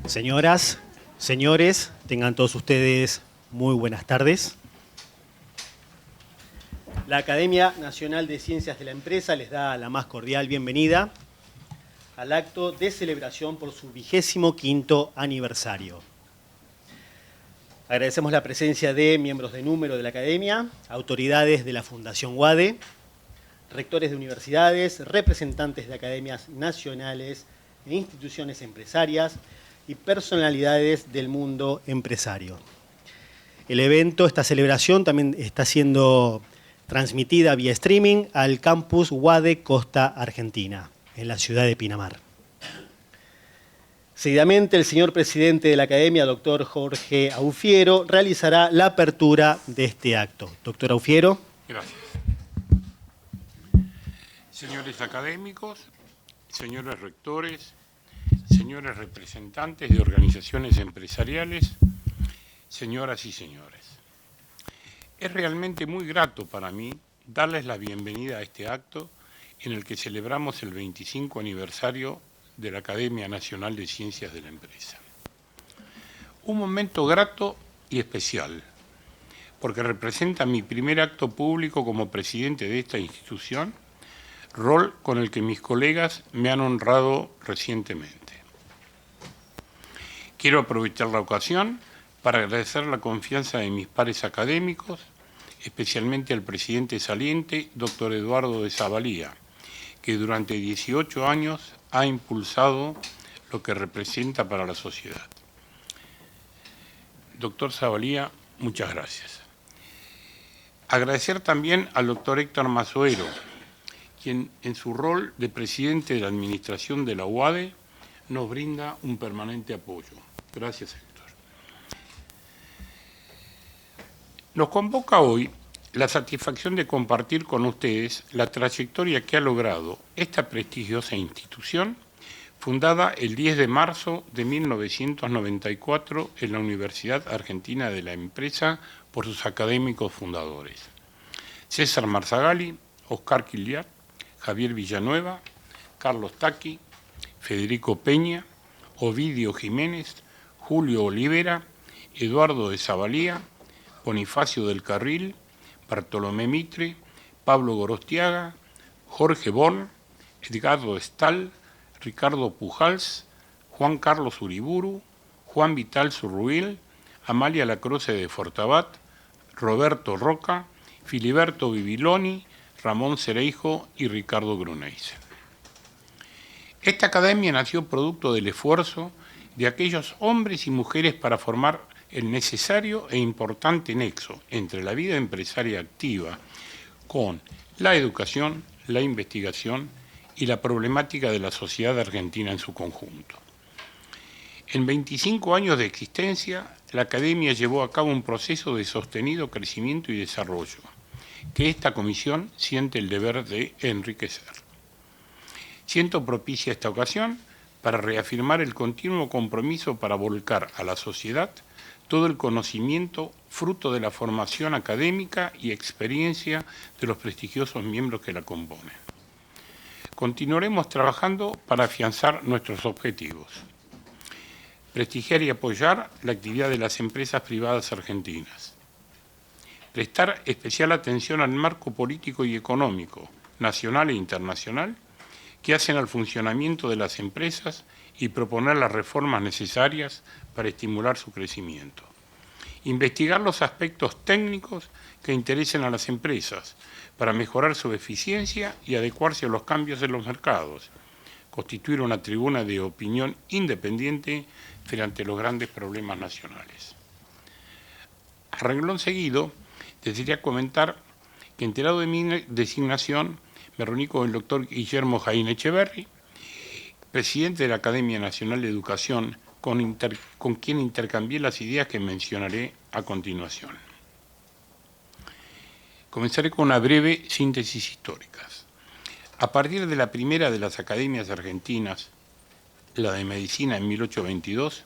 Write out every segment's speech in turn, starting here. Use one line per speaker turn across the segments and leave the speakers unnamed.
Señoras, señores, tengan todos ustedes muy buenas tardes. La Academia Nacional de Ciencias de la Empresa les da la más cordial bienvenida al acto de celebración por su 25º aniversario. Agradecemos la presencia de miembros de número de la Academia, autoridades de la Fundación UADE, rectores de universidades, representantes de academias nacionales e instituciones empresarias y personalidades del mundo empresario. El evento, esta celebración, también está siendo transmitida vía streaming al campus UADE Costa Argentina, en la ciudad de Pinamar. Seguidamente, el señor presidente de la Academia, doctor Jorge Aufiero, realizará la apertura de este acto. Doctor Aufiero.
Gracias. Señores académicos, señores rectores, señores representantes de organizaciones empresariales, señoras y señores. Es realmente muy grato para mí darles la bienvenida a este acto en el que celebramos el 25 aniversario de la Academia Nacional de Ciencias de la Empresa. Un momento grato y especial, porque representa mi primer acto público como presidente de esta institución, rol con el que mis colegas me han honrado recientemente. Quiero aprovechar la ocasión para agradecer la confianza de mis pares académicos, especialmente al presidente saliente, doctor Eduardo de Zavalía, que durante 18 años ha impulsado lo que representa para la sociedad. Doctor Zavalía, muchas gracias. Agradecer también al doctor Héctor Mazoero, quien en su rol de presidente de la administración de la UADE nos brinda un permanente apoyo. Gracias, Héctor. Nos convoca hoy la satisfacción de compartir con ustedes la trayectoria que ha logrado esta prestigiosa institución, fundada el 10 de marzo de 1994 en la Universidad Argentina de la Empresa por sus académicos fundadores: César Marzagali, Oscar Quiliar, Javier Villanueva, Carlos Taqui, Federico Peña, Ovidio Jiménez, Julio Olivera, Eduardo de Zavalía, Bonifacio del Carril, Bartolomé Mitre, Pablo Gorostiaga, Jorge Born, Edgardo Estal, Ricardo Pujals, Juan Carlos Uriburu, Juan Vital Zurruil, Amalia Lacroce de Fortabat, Roberto Roca, Filiberto Bibiloni, Ramón Cereijo y Ricardo Gruneisen. Esta academia nació producto del esfuerzo de aquellos hombres y mujeres para formar el necesario e importante nexo entre la vida empresaria activa con la educación, la investigación y la problemática de la sociedad argentina en su conjunto. En 25 años de existencia, la Academia llevó a cabo un proceso de sostenido crecimiento y desarrollo, que esta comisión siente el deber de enriquecer. Siento propicia esta ocasión para reafirmar el continuo compromiso para volcar a la sociedad todo el conocimiento fruto de la formación académica y experiencia de los prestigiosos miembros que la componen. Continuaremos trabajando para afianzar nuestros objetivos: prestigiar y apoyar la actividad de las empresas privadas argentinas, prestar especial atención al marco político y económico, nacional e internacional, que hacen al funcionamiento de las empresas y proponer las reformas necesarias para estimular su crecimiento. Investigar los aspectos técnicos que interesen a las empresas para mejorar su eficiencia y adecuarse a los cambios en los mercados. Constituir una tribuna de opinión independiente frente a los grandes problemas nacionales. A renglón seguido, desearía comentar que, enterado de mi designación, me reuní con el doctor Guillermo Jaín Echeverri, presidente de la Academia Nacional de Educación, con quien intercambié las ideas que mencionaré a continuación. Comenzaré con una breve síntesis histórica. A partir de la primera de las academias argentinas, la de Medicina en 1822,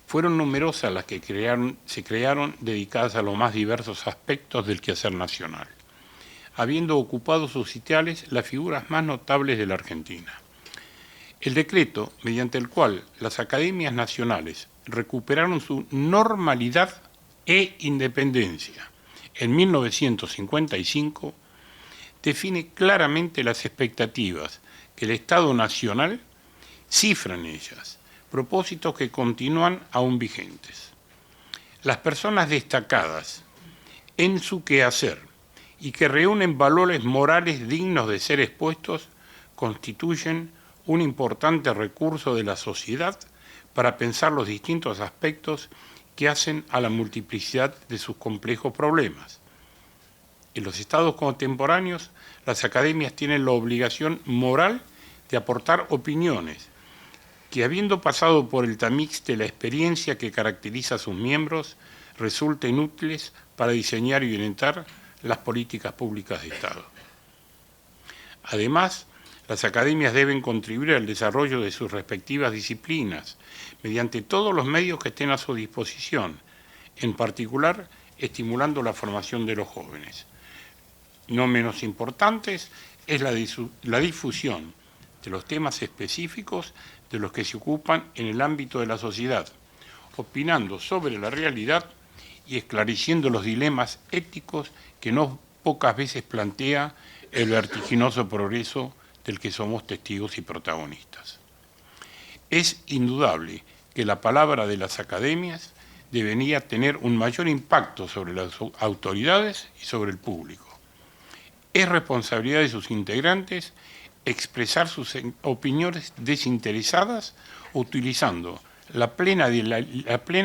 fueron numerosas las que se crearon dedicadas a los más diversos aspectos del quehacer nacional. habiendo ocupado sus sitiales las figuras más notables de la Argentina. El decreto, mediante el cual las academias nacionales recuperaron su normalidad e independencia en 1955, define claramente las expectativas que el Estado Nacional cifra en ellas, propósitos que continúan aún vigentes. Las personas destacadas en su quehacer y que reúnen valores morales dignos de ser expuestos constituyen un importante recurso de la sociedad para pensar los distintos aspectos que hacen a la multiplicidad de sus complejos problemas. En los estados contemporáneos, las academias tienen la obligación moral de aportar opiniones que, habiendo pasado por el tamiz de la experiencia que caracteriza a sus miembros, resulten útiles para diseñar y orientar las políticas públicas de Estado. Además, las academias deben contribuir al desarrollo de sus respectivas disciplinas mediante todos los medios que estén a su disposición, en particular estimulando la formación de los jóvenes. No menos importantes es la difusión de los temas específicos de los que se ocupan en el ámbito de la sociedad, opinando sobre la realidad y esclareciendo los dilemas éticos que no pocas veces plantea el vertiginoso progreso del que somos testigos y protagonistas. Es indudable que la palabra de las academias debería tener un mayor impacto sobre las autoridades y sobre el público. Es responsabilidad de sus integrantes expresar sus opiniones desinteresadas utilizando la plena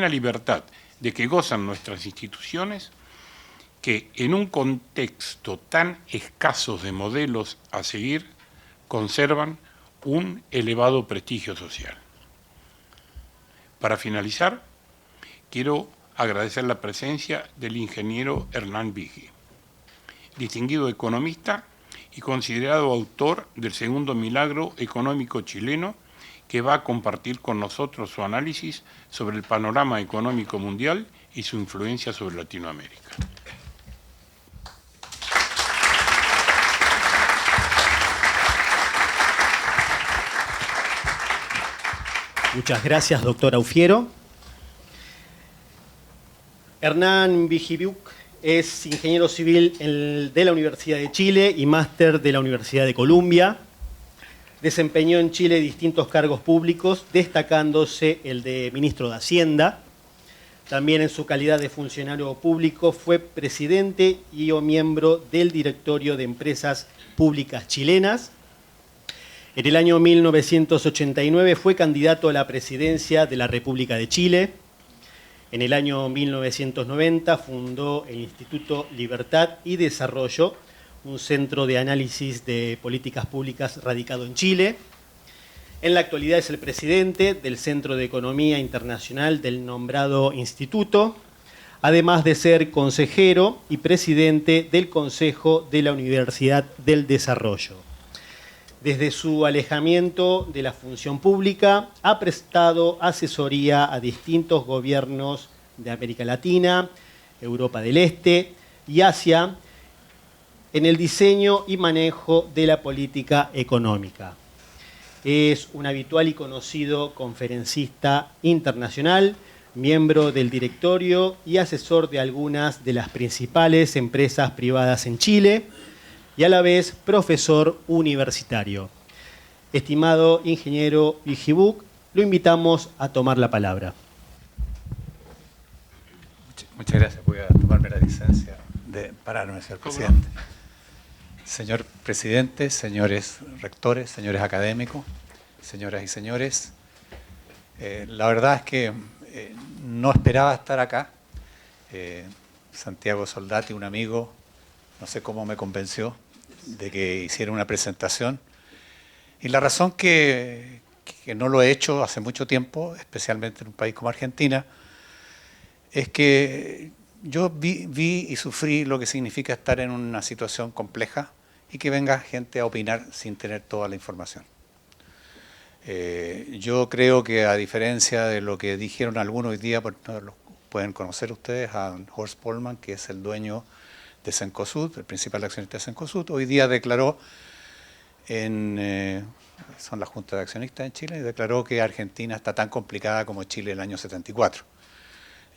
libertad de que gozan nuestras instituciones, que en un contexto tan escaso de modelos a seguir conservan un elevado prestigio social. Para finalizar, quiero agradecer la presencia del ingeniero Hernán Viggi, distinguido economista y considerado autor del segundo milagro económico chileno, que va a compartir con nosotros su análisis sobre el panorama económico mundial y su influencia sobre Latinoamérica.
Muchas gracias, doctor Aufiero. Hernán Viggi es ingeniero civil de la Universidad de Chile y máster de la Universidad de Columbia. Desempeñó en Chile distintos cargos públicos, destacándose el de ministro de Hacienda. También en su calidad de funcionario público fue presidente y o miembro del directorio de empresas públicas chilenas. En el año 1989 fue candidato a la presidencia de la República de Chile. En el año 1990 fundó el Instituto Libertad y Desarrollo, un centro de análisis de políticas públicas radicado en Chile. En la actualidad es el presidente del Centro de Economía Internacional del nombrado instituto, además de ser consejero y presidente del Consejo de la Universidad del Desarrollo. Desde su alejamiento de la función pública, ha prestado asesoría a distintos gobiernos de América Latina, Europa del Este y Asia en el diseño y manejo de la política económica. Es un habitual y conocido conferencista internacional, miembro del directorio y asesor de algunas de las principales empresas privadas en Chile, y a la vez profesor universitario. Estimado ingeniero Viggi, lo invitamos a tomar la palabra.
Muchas gracias. Voy a tomarme la licencia de pararme, señor presidente. Señor presidente, señores rectores, señores académicos, señoras y señores, la verdad es que no esperaba estar acá. Santiago Soldati, un amigo, no sé cómo me convenció de que hiciera una presentación. Y la razón que no lo he hecho hace mucho tiempo, especialmente en un país como Argentina, es que yo vi y sufrí lo que significa estar en una situación compleja y que venga gente a opinar sin tener toda la información. Yo creo que, a diferencia de lo que dijeron algunos hoy día, pues no lo pueden conocer ustedes, a Horst Polman, que es el dueño de Cencosud, el principal accionista de Cencosud, hoy día declaró son las juntas de accionistas en Chile, y declaró que Argentina está tan complicada como Chile el año 74.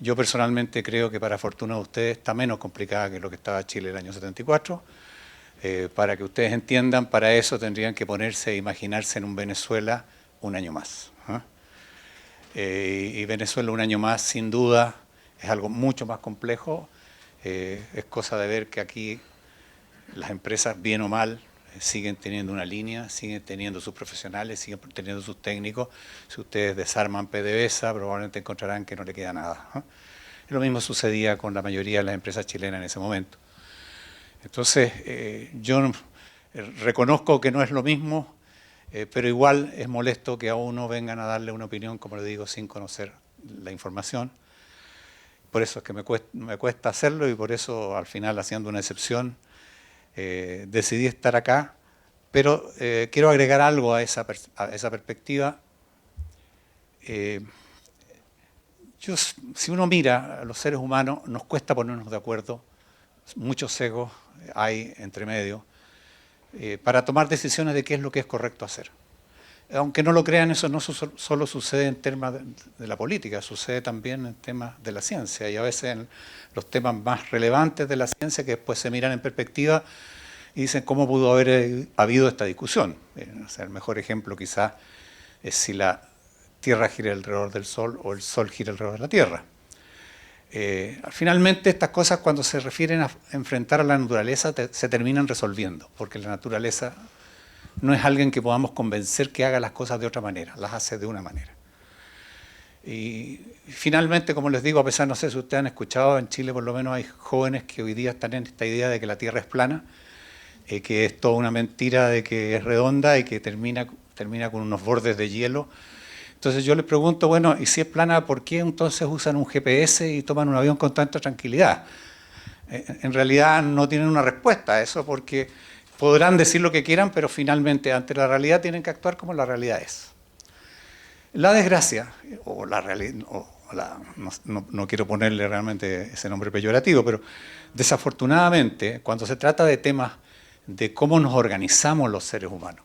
Yo personalmente creo que para fortuna de ustedes está menos complicada que lo que estaba Chile el año 74. Para que ustedes entiendan, para eso tendrían que ponerse e imaginarse en un Venezuela un año más. Y Venezuela un año más, sin duda, es algo mucho más complejo. Es cosa de ver que aquí las empresas, bien o mal, siguen teniendo una línea, siguen teniendo sus profesionales, siguen teniendo sus técnicos. Si ustedes desarman PDVSA, probablemente encontrarán que no le queda nada. Lo mismo sucedía con la mayoría de las empresas chilenas en ese momento. Entonces, yo reconozco que no es lo mismo, pero igual es molesto que a uno vengan a darle una opinión, como le digo, sin conocer la información. Por eso es que me cuesta hacerlo y por eso, al final, haciendo una excepción, decidí estar acá, pero quiero agregar algo a esa perspectiva. Si uno mira a los seres humanos, nos cuesta ponernos de acuerdo, muchos egos hay entre medio, para tomar decisiones de qué es lo que es correcto hacer. Aunque no lo crean, eso no solo sucede en temas de la política, sucede también en temas de la ciencia, y a veces en los temas más relevantes de la ciencia que después se miran en perspectiva y dicen cómo pudo haber habido esta discusión. O sea, el mejor ejemplo quizás es si la Tierra gira alrededor del Sol o el Sol gira alrededor de la Tierra. Finalmente estas cosas, cuando se refieren a enfrentar a la naturaleza, se terminan resolviendo, porque la naturaleza no es alguien que podamos convencer que haga las cosas de otra manera, las hace de una manera. Y finalmente, como les digo, a pesar, no sé si ustedes han escuchado, en Chile por lo menos hay jóvenes que hoy día están en esta idea de que la Tierra es plana, que es toda una mentira de que es redonda y que termina con unos bordes de hielo. Entonces yo les pregunto, bueno, y si es plana, ¿por qué entonces usan un GPS y toman un avión con tanta tranquilidad? En realidad no tienen una respuesta a eso, porque podrán decir lo que quieran, pero finalmente ante la realidad tienen que actuar como la realidad es. La desgracia, o la realidad, no quiero ponerle realmente ese nombre peyorativo, pero desafortunadamente, cuando se trata de temas de cómo nos organizamos los seres humanos,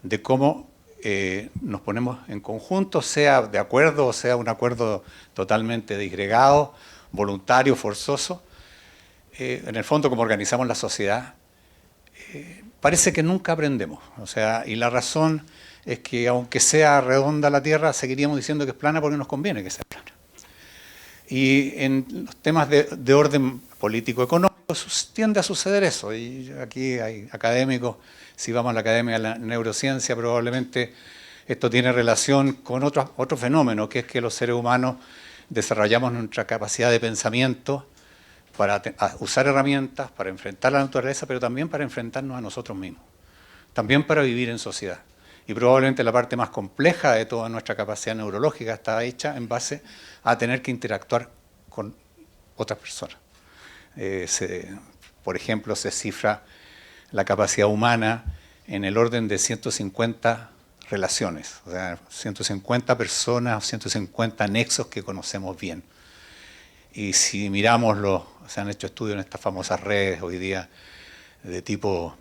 de cómo nos ponemos en conjunto, sea de acuerdo o sea un acuerdo totalmente disgregado, voluntario, forzoso, en el fondo como organizamos la sociedad, parece que nunca aprendemos. O sea, y la razón es que aunque sea redonda la Tierra, seguiríamos diciendo que es plana porque nos conviene que sea plana. Y en los temas de orden político-económico tiende a suceder eso. Y aquí hay académicos, si vamos a la Academia de la Neurociencia, probablemente esto tiene relación con otro fenómeno, que es que los seres humanos desarrollamos nuestra capacidad de pensamiento para usar herramientas, para enfrentar la naturaleza, pero también para enfrentarnos a nosotros mismos, también para vivir en sociedad. Y probablemente la parte más compleja de toda nuestra capacidad neurológica está hecha en base a tener que interactuar con otras personas. Por ejemplo, se cifra la capacidad humana en el orden de 150 relaciones, o sea, 150 personas, 150 nexos que conocemos bien. Y si miramos, se han hecho estudios en estas famosas redes hoy día de tipo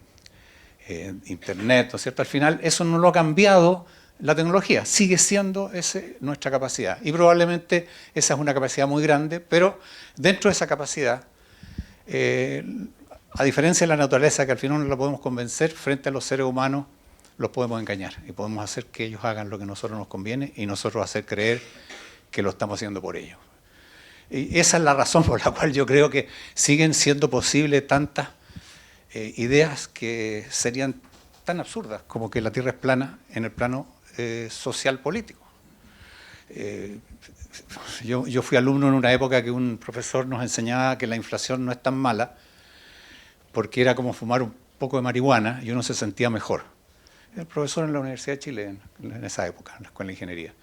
Internet, ¿no es cierto? Al final eso no lo ha cambiado la tecnología, sigue siendo nuestra capacidad. Y probablemente esa es una capacidad muy grande, pero dentro de esa capacidad, a diferencia de la naturaleza, que al final no la podemos convencer, frente a los seres humanos los podemos engañar y podemos hacer que ellos hagan lo que a nosotros nos conviene y nosotros hacer creer que lo estamos haciendo por ellos. Y esa es la razón por la cual yo creo que siguen siendo posibles tantas ideas que serían tan absurdas como que la Tierra es plana en el plano social político. Yo fui alumno en una época que un profesor nos enseñaba que la inflación no es tan mala porque era como fumar un poco de marihuana y uno se sentía mejor. El profesor en la Universidad de Chile en esa época, en la Escuela de Ingeniería.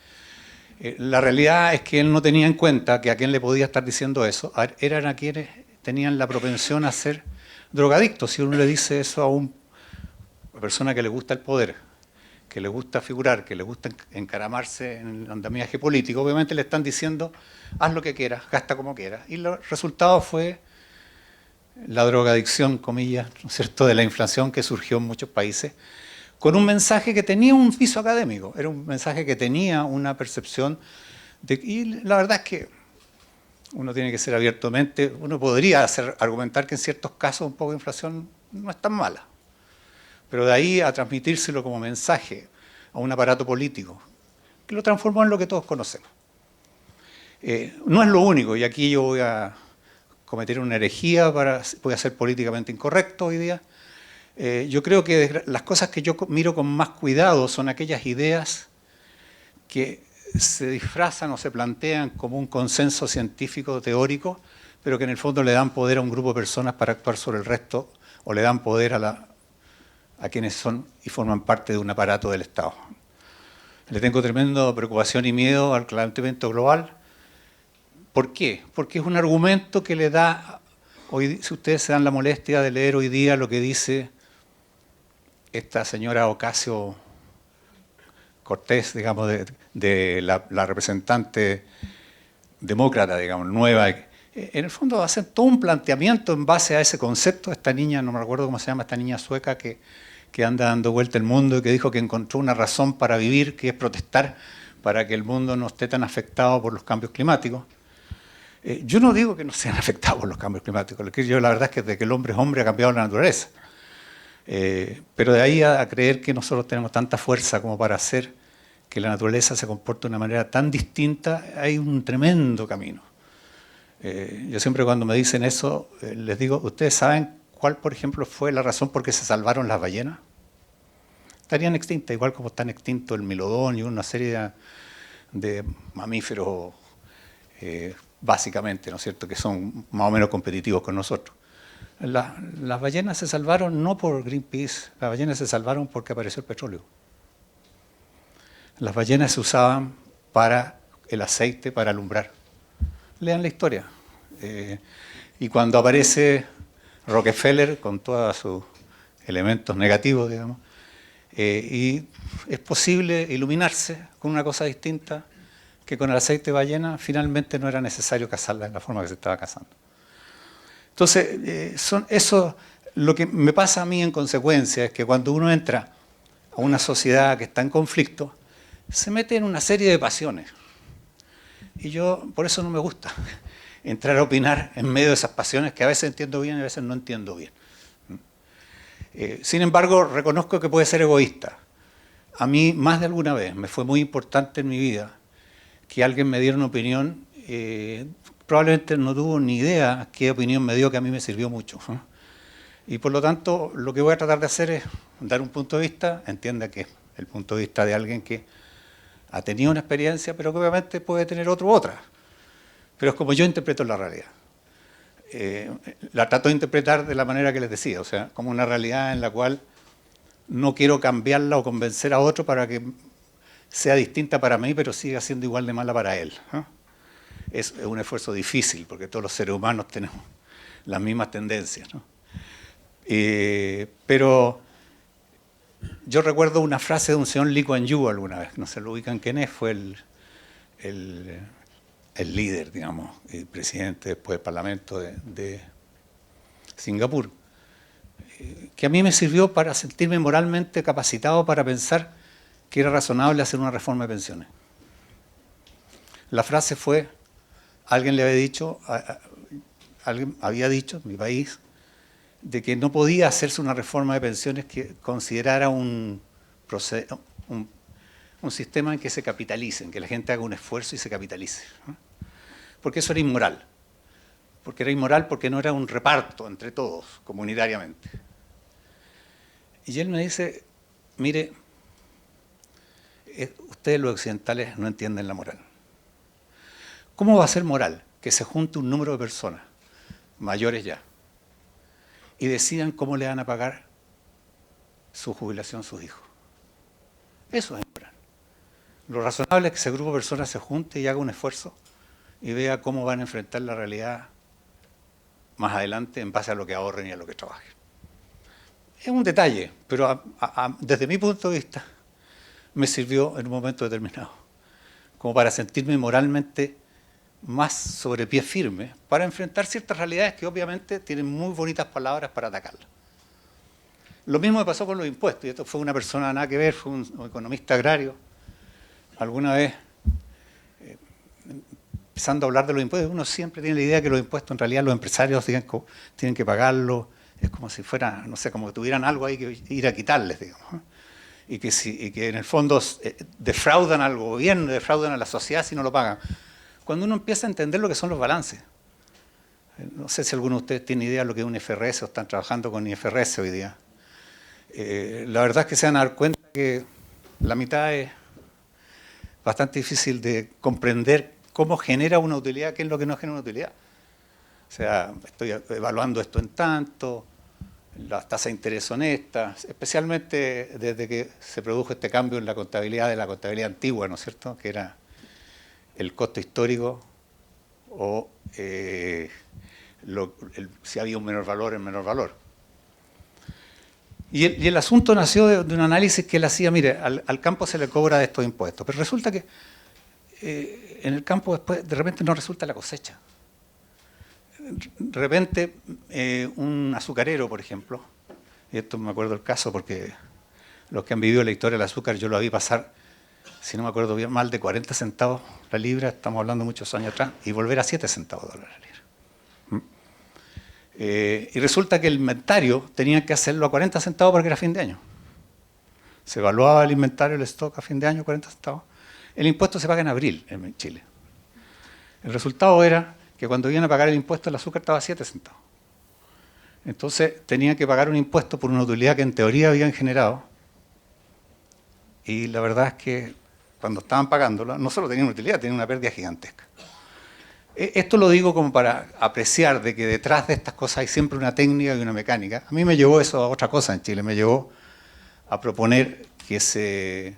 La realidad es que él no tenía en cuenta que a quien le podía estar diciendo eso eran a quienes tenían la propensión a ser drogadictos. Si uno le dice eso a una persona que le gusta el poder, que le gusta figurar, que le gusta encaramarse en el andamiaje político, obviamente le están diciendo haz lo que quieras, gasta como quieras. Y el resultado fue la drogadicción, comillas, ¿no es cierto?, de la inflación que surgió en muchos países, con un mensaje que tenía un piso académico, era un mensaje que tenía una percepción y la verdad es que uno tiene que ser abiertamente, uno podría argumentar que en ciertos casos un poco de inflación no es tan mala, pero de ahí a transmitírselo como mensaje a un aparato político, que lo transformó en lo que todos conocemos. No es lo único, y aquí yo voy a cometer una herejía, voy a ser políticamente incorrecto hoy día. Yo creo que las cosas que yo miro con más cuidado son aquellas ideas que se disfrazan o se plantean como un consenso científico teórico, pero que en el fondo le dan poder a un grupo de personas para actuar sobre el resto, o le dan poder a quienes son y forman parte de un aparato del Estado. Le tengo tremenda preocupación y miedo al calentamiento global. ¿Por qué? Porque es un argumento que le da, hoy, si ustedes se dan la molestia de leer hoy día lo que dice esta señora Ocasio-Cortez, digamos, de la representante demócrata, digamos, nueva. En el fondo hacen todo un planteamiento en base a ese concepto. Esta niña, no me recuerdo cómo se llama, esta niña sueca que anda dando vuelta el mundo y que dijo que encontró una razón para vivir, que es protestar para que el mundo no esté tan afectado por los cambios climáticos. Yo no digo que no sean afectados por los cambios climáticos, yo la verdad es que desde que el hombre es hombre ha cambiado la naturaleza. Pero de ahí a creer que nosotros tenemos tanta fuerza como para hacer que la naturaleza se comporte de una manera tan distinta, hay un tremendo camino. Yo siempre cuando me dicen eso, les digo, ¿ustedes saben cuál, por ejemplo, fue la razón por qué se salvaron las ballenas? Estarían extintas, igual como están extintos el milodón y una serie de mamíferos básicamente, ¿no es cierto?, que son más o menos competitivos con nosotros. Las ballenas se salvaron no por Greenpeace, las ballenas se salvaron porque apareció el petróleo. Las ballenas se usaban para el aceite, para alumbrar. Lean la historia. Y cuando aparece Rockefeller con todos sus elementos negativos, digamos, y es posible iluminarse con una cosa distinta, que con el aceite de ballena finalmente no era necesario cazarla en la forma que se estaba cazando. Entonces, eso lo que me pasa a mí en consecuencia es que cuando uno entra a una sociedad que está en conflicto, se mete en una serie de pasiones. Y yo, por eso no me gusta entrar a opinar en medio de esas pasiones que a veces entiendo bien y a veces no entiendo bien. Sin embargo, reconozco que puede ser egoísta. A mí, más de alguna vez, me fue muy importante en mi vida que alguien me diera una opinión, probablemente no tuvo ni idea qué opinión me dio, que a mí me sirvió mucho. Y por lo tanto, lo que voy a tratar de hacer es dar un punto de vista, entienda que es el punto de vista de alguien que ha tenido una experiencia, pero que obviamente puede tener otra. Pero es como yo interpreto la realidad. La trato de interpretar de la manera que les decía, o sea, como una realidad en la cual no quiero cambiarla o convencer a otro para que sea distinta para mí, pero siga siendo igual de mala para él. Es un esfuerzo difícil, porque todos los seres humanos tenemos las mismas tendencias, ¿no? Pero yo recuerdo una frase de un señor Lee Kuan Yew alguna vez, no se lo ubican quién es, fue el líder, digamos, el presidente después del Parlamento de Singapur, que a mí me sirvió para sentirme moralmente capacitado para pensar que era razonable hacer una reforma de pensiones. La frase fue, alguien había dicho en mi país, de que no podía hacerse una reforma de pensiones que considerara un sistema en que se capitalicen, que la gente haga un esfuerzo y se capitalice, ¿no? Porque eso era inmoral. Porque era inmoral porque no era un reparto entre todos, comunitariamente. Y él me dice, mire, ustedes los occidentales no entienden la moral. ¿Cómo va a ser moral que se junte un número de personas, mayores ya, y decidan cómo le van a pagar su jubilación a sus hijos? Eso es inmoral. Lo razonable es que ese grupo de personas se junte y haga un esfuerzo y vea cómo van a enfrentar la realidad más adelante en base a lo que ahorren y a lo que trabajen. Es un detalle, pero desde mi punto de vista me sirvió en un momento determinado, como para sentirme moralmente más sobre pie firme para enfrentar ciertas realidades que obviamente tienen muy bonitas palabras para atacarlas. Lo mismo me pasó con los impuestos, y esto fue una persona nada que ver, fue un economista agrario. Alguna vez, empezando a hablar de los impuestos, uno siempre tiene la idea que los impuestos en realidad los empresarios tienen que pagarlos, es como si fuera, no sé, como que tuvieran algo ahí que ir a quitarles, digamos, ¿eh? Y que en el fondo defraudan al gobierno, defraudan a la sociedad si no lo pagan. Cuando uno empieza a entender lo que son los balances, no sé si alguno de ustedes tiene idea de lo que es un IFRS o están trabajando con IFRS hoy día. La verdad es que se van a dar cuenta que la mitad es bastante difícil de comprender cómo genera una utilidad, qué es lo que no genera una utilidad. O sea, estoy evaluando esto en tanto, las tasas de interés son estas, especialmente desde que se produjo este cambio en la contabilidad de la contabilidad antigua, ¿no es cierto?, que era el costo histórico o si había un menor valor, el menor valor. Y el asunto nació de un análisis que él hacía, mire, al campo se le cobra de estos impuestos, pero resulta que en el campo después de repente no resulta la cosecha. De repente un azucarero, por ejemplo, y esto me acuerdo del caso porque los que han vivido la historia del azúcar, yo lo vi pasar, si no me acuerdo bien mal, de 40 centavos la libra, estamos hablando muchos años atrás, y volver a 7 centavos de dólar la libra. Y resulta que el inventario tenían que hacerlo a 40 centavos porque era fin de año. Se evaluaba el inventario, el stock a fin de año, 40 centavos. El impuesto se paga en abril en Chile. El resultado era que cuando iban a pagar el impuesto, el azúcar estaba a 7 centavos. Entonces tenían que pagar un impuesto por una utilidad que en teoría habían generado. Y la verdad es que cuando estaban pagándola, no solo tenían una utilidad, tenían una pérdida gigantesca. Esto lo digo como para apreciar de que detrás de estas cosas hay siempre una técnica y una mecánica. A mí me llevó eso a otra cosa en Chile, me llevó a proponer que se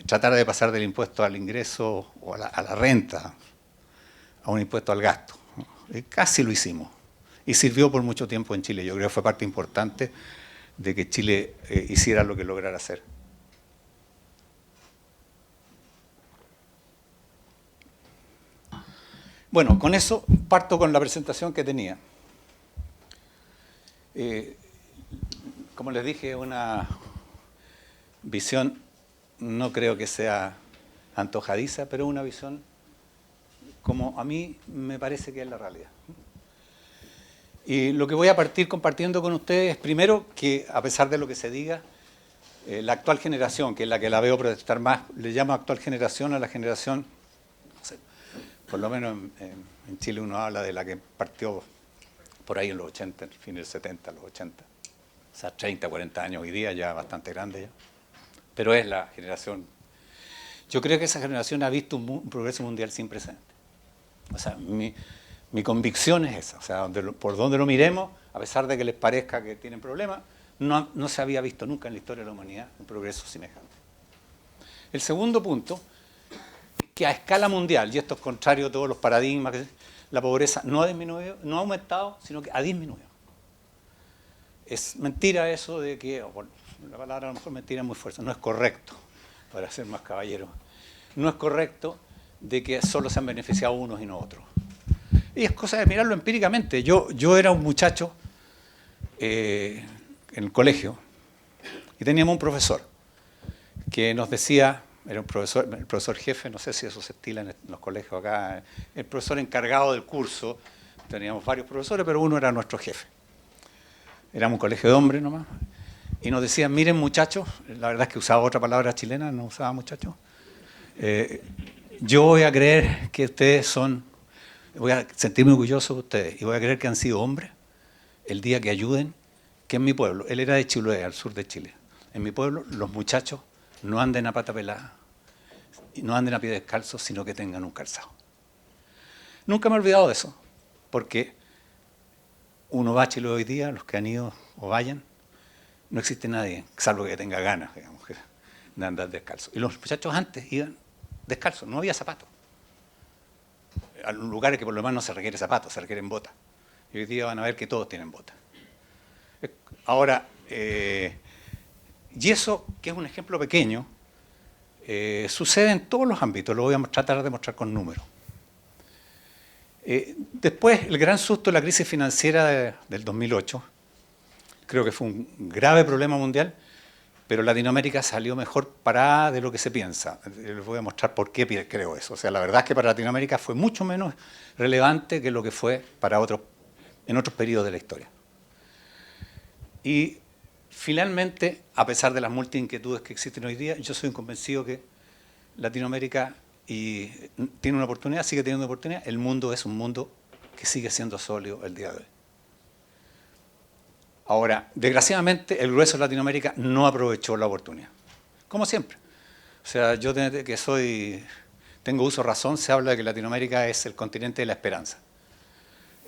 tratara de pasar del impuesto al ingreso o a la renta a un impuesto al gasto. Casi lo hicimos y sirvió por mucho tiempo en Chile. Yo creo que fue parte importante de que Chile hiciera lo que lograra hacer. Bueno, con eso parto con la presentación que tenía. Como les dije, una visión, no creo que sea antojadiza, pero una visión como a mí me parece que es la realidad. Y lo que voy a partir compartiendo con ustedes es primero que, a pesar de lo que se diga, la actual generación, que es la que la veo protestar más, le llamo actual generación a la generación, no sé, por lo menos en Chile uno habla de la que partió por ahí en los 80, en el fin del 70, los 80. O sea, 30, 40 años hoy día, ya bastante grande ya. Pero es la generación. Yo creo que esa generación ha visto un progreso mundial sin precedentes. O sea, mi convicción es esa. O sea, por donde lo miremos, a pesar de que les parezca que tienen problemas, no se había visto nunca en la historia de la humanidad un progreso semejante. El segundo punto, que a escala mundial, y esto es contrario a todos los paradigmas, la pobreza no ha disminuido, no ha aumentado, sino que ha disminuido. Es mentira eso de que, bueno, la palabra a lo mejor mentira es muy fuerte, no es correcto, para ser más caballero, no es correcto de que solo se han beneficiado unos y no otros. Y es cosa de mirarlo empíricamente. Yo era un muchacho en el colegio y teníamos un profesor que nos decía, era un profesor, el profesor jefe, no sé si eso se estila en los colegios acá, el profesor encargado del curso, teníamos varios profesores, pero uno era nuestro jefe. Éramos un colegio de hombres nomás, y nos decían, miren muchachos, la verdad es que usaba otra palabra chilena, no usaba muchachos, yo voy a creer que ustedes voy a sentirme orgulloso de ustedes, y voy a creer que han sido hombres el día que ayuden, que en mi pueblo, él era de Chiloé, al sur de Chile, en mi pueblo los muchachos no anden a pata pelada, no anden a pie descalzo, sino que tengan un calzado. Nunca me he olvidado de eso, porque uno va a Chile hoy día, los que han ido o vayan, no existe nadie, salvo que tenga ganas, digamos, de andar descalzo. Y los muchachos antes iban descalzos, no había zapatos. Hay lugares que por lo menos no se requiere zapatos, se requieren botas. Y hoy día van a ver que todos tienen botas. Ahora, y eso, que es un ejemplo pequeño, sucede en todos los ámbitos, lo voy a tratar de mostrar con números. Después, el gran susto de la crisis financiera del 2008, creo que fue un grave problema mundial, pero Latinoamérica salió mejor parada de lo que se piensa. Les voy a mostrar por qué creo eso. O sea, la verdad es que para Latinoamérica fue mucho menos relevante que lo que fue para en otros periodos de la historia. Y finalmente, a pesar de las múltiples inquietudes que existen hoy día, yo soy convencido que Latinoamérica tiene una oportunidad, sigue teniendo una oportunidad. El mundo es un mundo que sigue siendo sólido el día de hoy. Ahora, desgraciadamente, el grueso de Latinoamérica no aprovechó la oportunidad, como siempre. O sea, yo desde que tengo uso de razón, se habla de que Latinoamérica es el continente de la esperanza.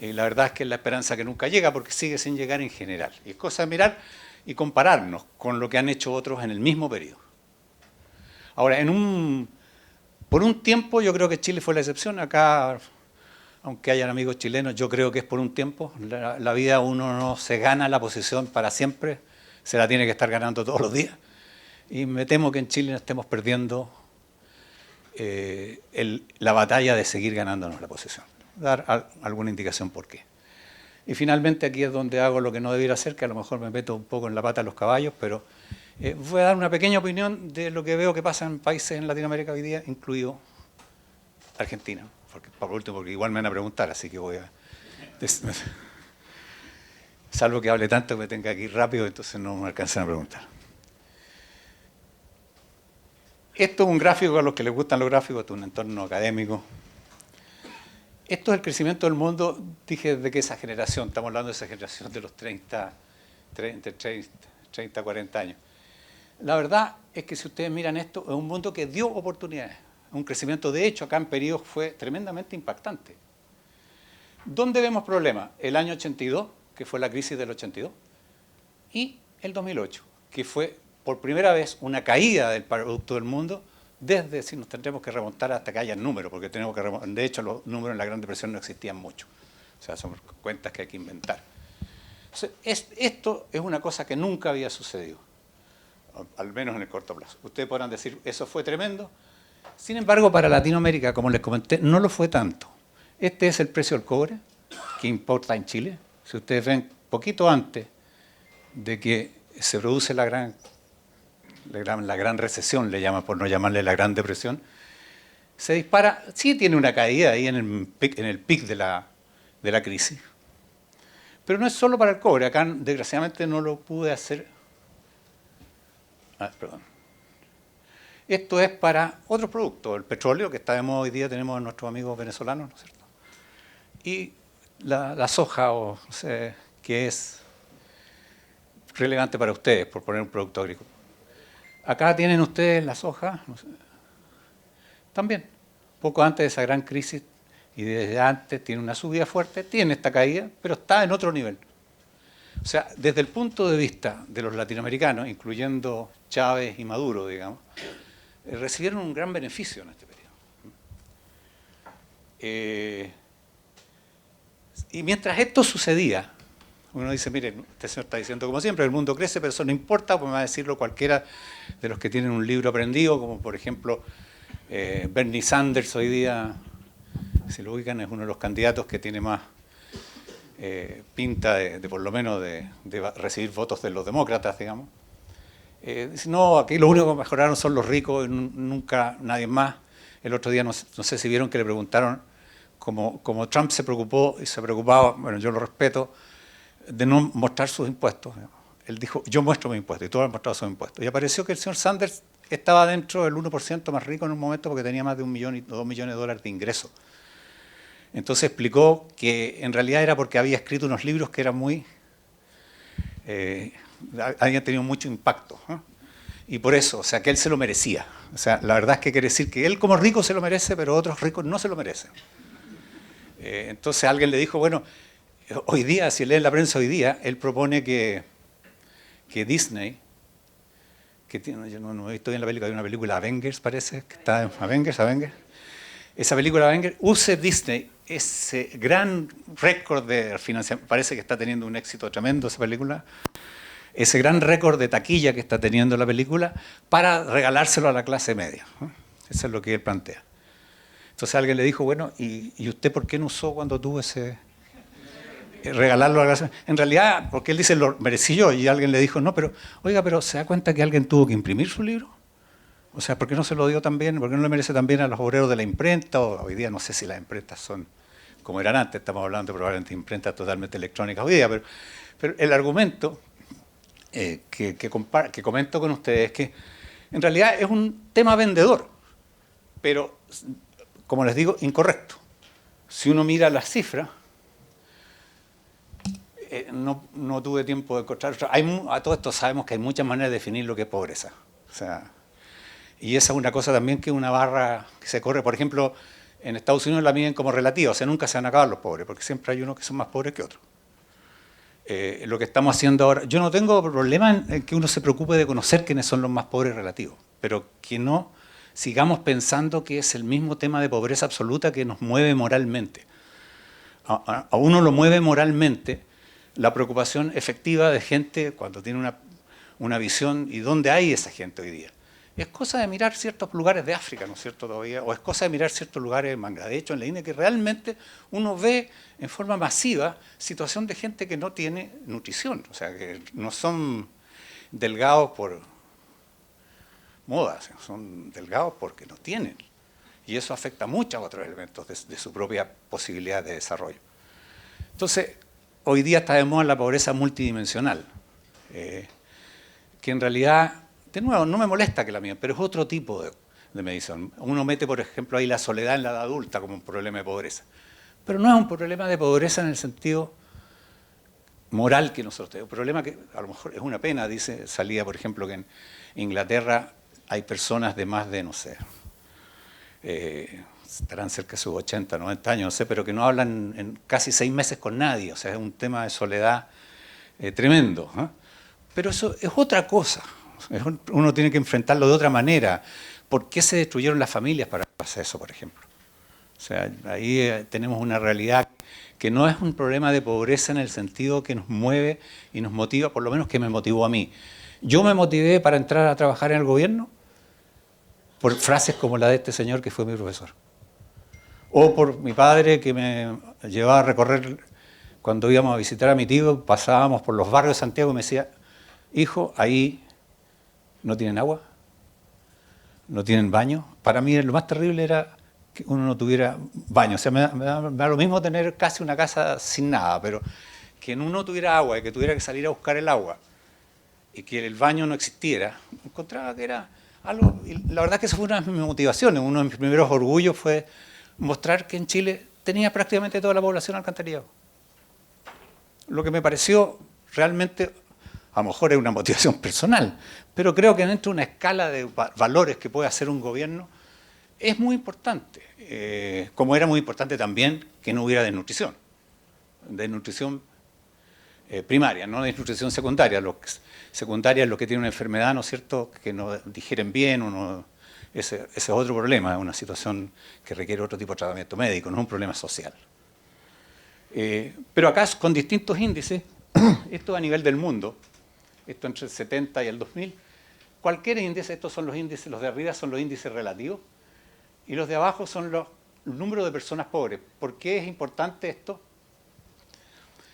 Y la verdad es que es la esperanza que nunca llega, porque sigue sin llegar en general. Y es cosa de mirar y compararnos con lo que han hecho otros en el mismo periodo. Ahora, por un tiempo yo creo que Chile fue la excepción. Acá, aunque hayan amigos chilenos, yo creo que es por un tiempo. La vida uno no se gana la posición para siempre, se la tiene que estar ganando todos los días. Y me temo que en Chile estemos perdiendo la batalla de seguir ganándonos la posición. Dar alguna indicación por qué. Y finalmente aquí es donde hago lo que no debiera hacer, que a lo mejor me meto un poco en la pata de los caballos, pero voy a dar una pequeña opinión de lo que veo que pasa en países en Latinoamérica hoy día, incluido Argentina. Por último, porque igual me van a preguntar, así que voy a... Salvo que hable tanto que me tenga que ir rápido, entonces no me alcanzan a preguntar. Esto es un gráfico a los que les gustan los gráficos, esto es un entorno académico. Esto es el crecimiento del mundo, dije, de que esa generación, estamos hablando de esa generación de los 30, 40 años. La verdad es que si ustedes miran esto, es un mundo que dio oportunidades. Un crecimiento, de hecho, acá en periodos fue tremendamente impactante. ¿Dónde vemos problemas? El año 82, que fue la crisis del 82, y el 2008, que fue por primera vez una caída del producto del mundo, desde, si nos tendremos que remontar hasta que haya números, porque tenemos que de hecho los números en la Gran Depresión no existían mucho. O sea, son cuentas que hay que inventar. Entonces, esto es una cosa que nunca había sucedido, al menos en el corto plazo. Ustedes podrán decir, eso fue tremendo. Sin embargo, para Latinoamérica, como les comenté, no lo fue tanto. Este es el precio del cobre que importa en Chile. Si ustedes ven, poquito antes de que se produce la gran recesión, le llaman, por no llamarle la Gran Depresión, se dispara, sí tiene una caída ahí en el pic de la crisis. Pero no es solo para el cobre, acá desgraciadamente no lo pude hacer. Perdón. Esto es para otros productos, el petróleo, que está de moda hoy día, tenemos a nuestros amigos venezolanos, ¿no es cierto? Y la soja, o no sé, que es relevante para ustedes, por poner un producto agrícola. Acá tienen ustedes la soja, no sé, también, poco antes de esa gran crisis, y desde antes tiene una subida fuerte, tiene esta caída, pero está en otro nivel. O sea, desde el punto de vista de los latinoamericanos, incluyendo Chávez y Maduro, digamos, recibieron un gran beneficio en este periodo. Y mientras esto sucedía, uno dice, mire, este señor está diciendo como siempre, el mundo crece, pero eso no importa, pues me va a decirlo cualquiera de los que tienen un libro aprendido, como por ejemplo Bernie Sanders hoy día, si lo ubican, es uno de los candidatos que tiene más pinta de por lo menos de recibir votos de los demócratas, digamos. Dice, no, aquí lo único que mejoraron son los ricos, nunca nadie más. El otro día, no sé si vieron que le preguntaron, como Trump se preocupó y se preocupaba, bueno, yo lo respeto, de no mostrar sus impuestos. Él dijo, yo muestro mis impuestos, y todos han mostrado sus impuestos. Y apareció que el señor Sanders estaba dentro del 1% más rico en un momento porque tenía más de 1 millón o 2 millones de dólares de ingresos. Entonces explicó que en realidad era porque había escrito unos libros que eran habían tenido mucho impacto, ¿no? Y por eso, o sea, que él se lo merecía. O sea, la verdad es que quiere decir que él como rico se lo merece, pero otros ricos no se lo merecen. Entonces alguien le dijo, bueno, hoy día, si leen la prensa hoy día, él propone que Disney, que tiene, yo no he visto bien la película, hay una película Avengers, parece, que está en Avengers, esa película Avengers, use Disney, ese gran récord de financiamiento, parece que está teniendo un éxito tremendo esa película, ese gran récord de taquilla que está teniendo la película, para regalárselo a la clase media, ¿no? Eso es lo que él plantea. Entonces alguien le dijo, bueno, ¿y usted por qué no usó cuando tuvo ese... regalarlo a la clase? En realidad, porque él dice, lo merecí yo, y alguien le dijo, no, pero, oiga, pero ¿se da cuenta que alguien tuvo que imprimir su libro? O sea, ¿por qué no se lo dio también? ¿Por qué no le merece también a los obreros de la imprenta? O hoy día no sé si las imprentas son como eran antes, estamos hablando probablemente de imprentas totalmente electrónicas hoy día, pero el argumento que comento con ustedes es que en realidad es un tema vendedor, pero, como les digo, incorrecto. Si uno mira las cifras, no tuve tiempo de encontrar. A todo esto sabemos que hay muchas maneras de definir lo que es pobreza. O sea, y esa es una cosa también que una barra que se corre. Por ejemplo, en Estados Unidos la miden como relativa, o sea, nunca se van a acabar los pobres, porque siempre hay unos que son más pobres que otros. Lo que estamos haciendo ahora, yo no tengo problema en que uno se preocupe de conocer quiénes son los más pobres relativos, pero que no sigamos pensando que es el mismo tema de pobreza absoluta que nos mueve moralmente. A uno lo mueve moralmente la preocupación efectiva de gente cuando tiene una visión, y dónde hay esa gente hoy día. Es cosa de mirar ciertos lugares de África, ¿no es cierto, todavía? O es cosa de mirar ciertos lugares en Bangladesh o en la India, que realmente uno ve en forma masiva situación de gente que no tiene nutrición, o sea, que no son delgados por moda, son delgados porque no tienen. Y eso afecta a muchos otros elementos de su propia posibilidad de desarrollo. Entonces, hoy día está de moda la pobreza multidimensional, que en realidad... De nuevo, no me molesta que la midan, pero es otro tipo de medición. Uno mete, por ejemplo, ahí la soledad en la edad adulta como un problema de pobreza. Pero no es un problema de pobreza en el sentido moral que nosotros tenemos. Un problema que a lo mejor es una pena, salía, por ejemplo, que en Inglaterra hay personas de más de, no sé, estarán cerca de sus 80, 90 años, no sé, pero que no hablan en casi 6 meses con nadie. O sea, es un tema de soledad tremendo, ¿eh? Pero eso es otra cosa. Uno tiene que enfrentarlo de otra manera. ¿Por qué se destruyeron las familias para pasar eso, por ejemplo? O sea, ahí tenemos una realidad que no es un problema de pobreza en el sentido que nos mueve y nos motiva, por lo menos que me motivó a mí. Yo me motivé para entrar a trabajar en el gobierno por frases como la de este señor que fue mi profesor. O por mi padre que me llevaba a recorrer, cuando íbamos a visitar a mi tío, pasábamos por los barrios de Santiago y me decía, hijo, ahí no tienen agua, no tienen baño. Para mí lo más terrible era que uno no tuviera baño. O sea, me da lo mismo tener casi una casa sin nada, pero que uno no tuviera agua y que tuviera que salir a buscar el agua y que el baño no existiera, encontraba que era algo... Y la verdad es que eso fue una de mis motivaciones. Uno de mis primeros orgullos fue mostrar que en Chile tenía prácticamente toda la población alcantarillado. Lo que me pareció realmente... A lo mejor es una motivación personal, pero creo que dentro de una escala de valores que puede hacer un gobierno es muy importante, como era muy importante también que no hubiera desnutrición primaria, no desnutrición secundaria. Secundaria es lo que tiene una enfermedad, ¿no es cierto?, que no digieren bien, ese es otro problema, es una situación que requiere otro tipo de tratamiento médico, no es un problema social. Pero acá con distintos índices, esto a nivel del mundo, esto entre el 70 y el 2000, cualquier índice, estos son los índices, los de arriba son los índices relativos, y los de abajo son los números de personas pobres. ¿Por qué es importante esto?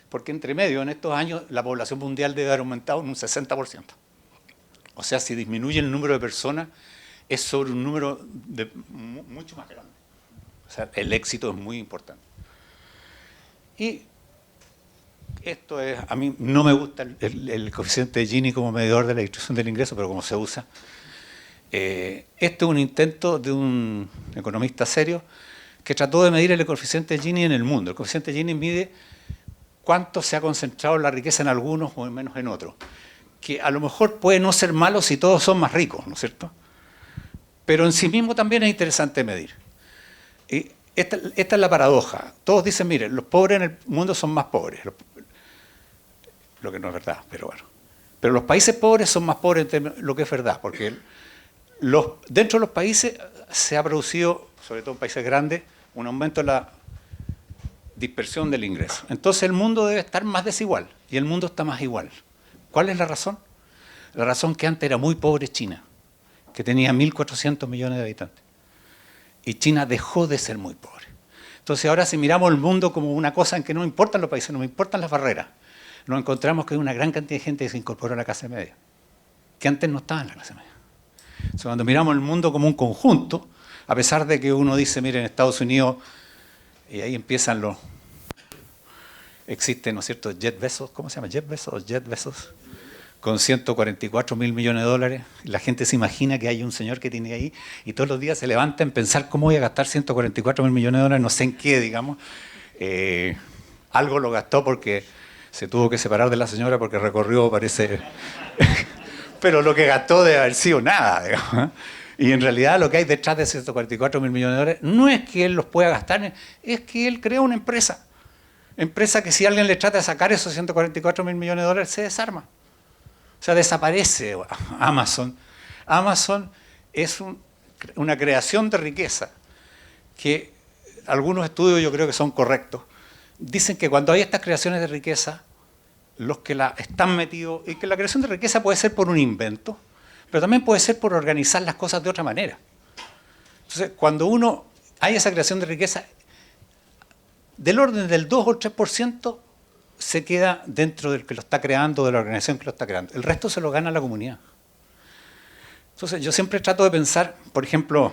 Porque entre medio, en estos años, la población mundial debe haber aumentado en un 60%. O sea, si disminuye el número de personas, es sobre un número mucho más grande. O sea, el éxito es muy importante. Y esto es, a mí no me gusta el coeficiente de Gini como medidor de la distribución del ingreso, pero como se usa. Esto es un intento de un economista serio que trató de medir el coeficiente de Gini en el mundo. El coeficiente de Gini mide cuánto se ha concentrado la riqueza en algunos o menos en otros. Que a lo mejor puede no ser malo si todos son más ricos, ¿no es cierto? Pero en sí mismo también es interesante medir. Esta es la paradoja. Todos dicen, miren, los pobres en el mundo son más pobres. Lo que no es verdad, pero bueno. Pero los países pobres son más pobres, lo que es verdad, porque dentro de los países se ha producido, sobre todo en países grandes, un aumento en la dispersión del ingreso. Entonces el mundo debe estar más desigual, y el mundo está más igual. ¿Cuál es la razón? La razón que antes era muy pobre China, que tenía 1.400 millones de habitantes. y China dejó de ser muy pobre. Entonces ahora si miramos el mundo como una cosa en que no importan los países, no importan las barreras, nos encontramos que hay una gran cantidad de gente que se incorporó a la clase media, que antes no estaba en la clase media. Entonces, cuando miramos el mundo como un conjunto, a pesar de que uno dice, miren, en Estados Unidos, y ahí empiezan los... Existen, ¿no es cierto?, Jeff Bezos, ¿cómo se llama? Jeff Bezos, con 144 mil millones de dólares. La gente se imagina que hay un señor que tiene ahí y todos los días se levanta en pensar cómo voy a gastar 144 mil millones de dólares, no sé en qué, digamos. Algo lo gastó porque se tuvo que separar de la señora porque recorrió, parece... Pero lo que gastó debe haber sido nada, digamos. Y en realidad lo que hay detrás de 144 mil millones de dólares no es que él los pueda gastar, es que él creó una empresa. Empresa que si alguien le trata de sacar esos 144 mil millones de dólares, se desarma. O sea, desaparece Amazon. Amazon es una creación de riqueza que algunos estudios yo creo que son correctos. Dicen que cuando hay estas creaciones de riqueza, los que la están metidos, y que la creación de riqueza puede ser por un invento, pero también puede ser por organizar las cosas de otra manera. Entonces, cuando hay esa creación de riqueza, del orden del 2 o 3% se queda dentro del que lo está creando, de la organización que lo está creando. El resto se lo gana la comunidad. Entonces, yo siempre trato de pensar, por ejemplo,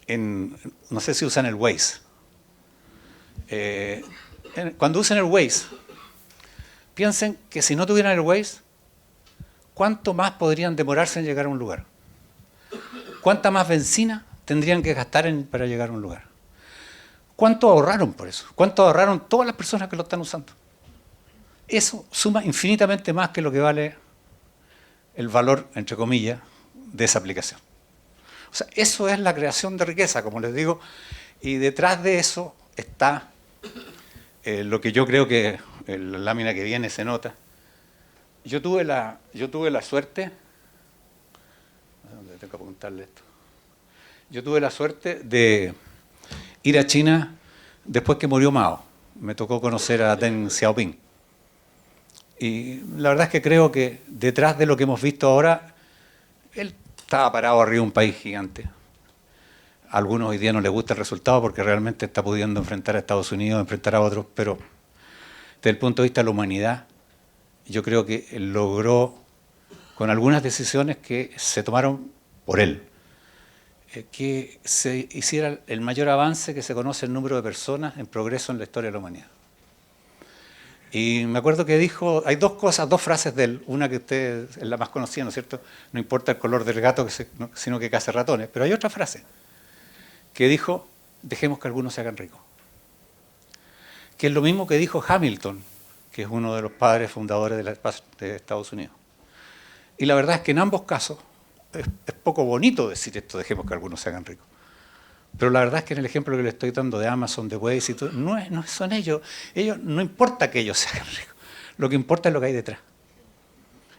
no sé si usan el Waze. Cuando usan el Waze, piensen que si no tuvieran el Waze, ¿cuánto más podrían demorarse en llegar a un lugar? ¿Cuánta más benzina tendrían que gastar para llegar a un lugar? ¿Cuánto ahorraron por eso? ¿Cuánto ahorraron todas las personas que lo están usando? Eso suma infinitamente más que lo que vale el valor, entre comillas, de esa aplicación. O sea, eso es la creación de riqueza, como les digo, y detrás de eso está lo que yo creo que en la lámina que viene se nota. Yo tuve la suerte, tengo que apuntarle esto. Yo tuve la suerte de ir a China después que murió Mao. Me tocó conocer a Deng Xiaoping. Y la verdad es que creo que detrás de lo que hemos visto ahora, él estaba parado arriba de un país gigante. A algunos hoy día no les gusta el resultado porque realmente está pudiendo enfrentar a Estados Unidos, enfrentar a otros, pero desde el punto de vista de la humanidad, yo creo que él logró, con algunas decisiones que se tomaron por él, que se hiciera el mayor avance que se conoce el número de personas en progreso en la historia de la humanidad. Y me acuerdo que dijo, hay dos frases de él, una que usted es la más conocida, ¿no es cierto? No importa el color del gato, sino que caza ratones. Pero hay otra frase que dijo, dejemos que algunos se hagan ricos. Que es lo mismo que dijo Hamilton, que es uno de los padres fundadores de Estados Unidos. Y la verdad es que en ambos casos es poco bonito decir esto, dejemos que algunos se hagan ricos. Pero la verdad es que en el ejemplo que le estoy dando de Amazon, de Waze y todo, no son ellos. No importa que ellos se hagan ricos. Lo que importa es lo que hay detrás.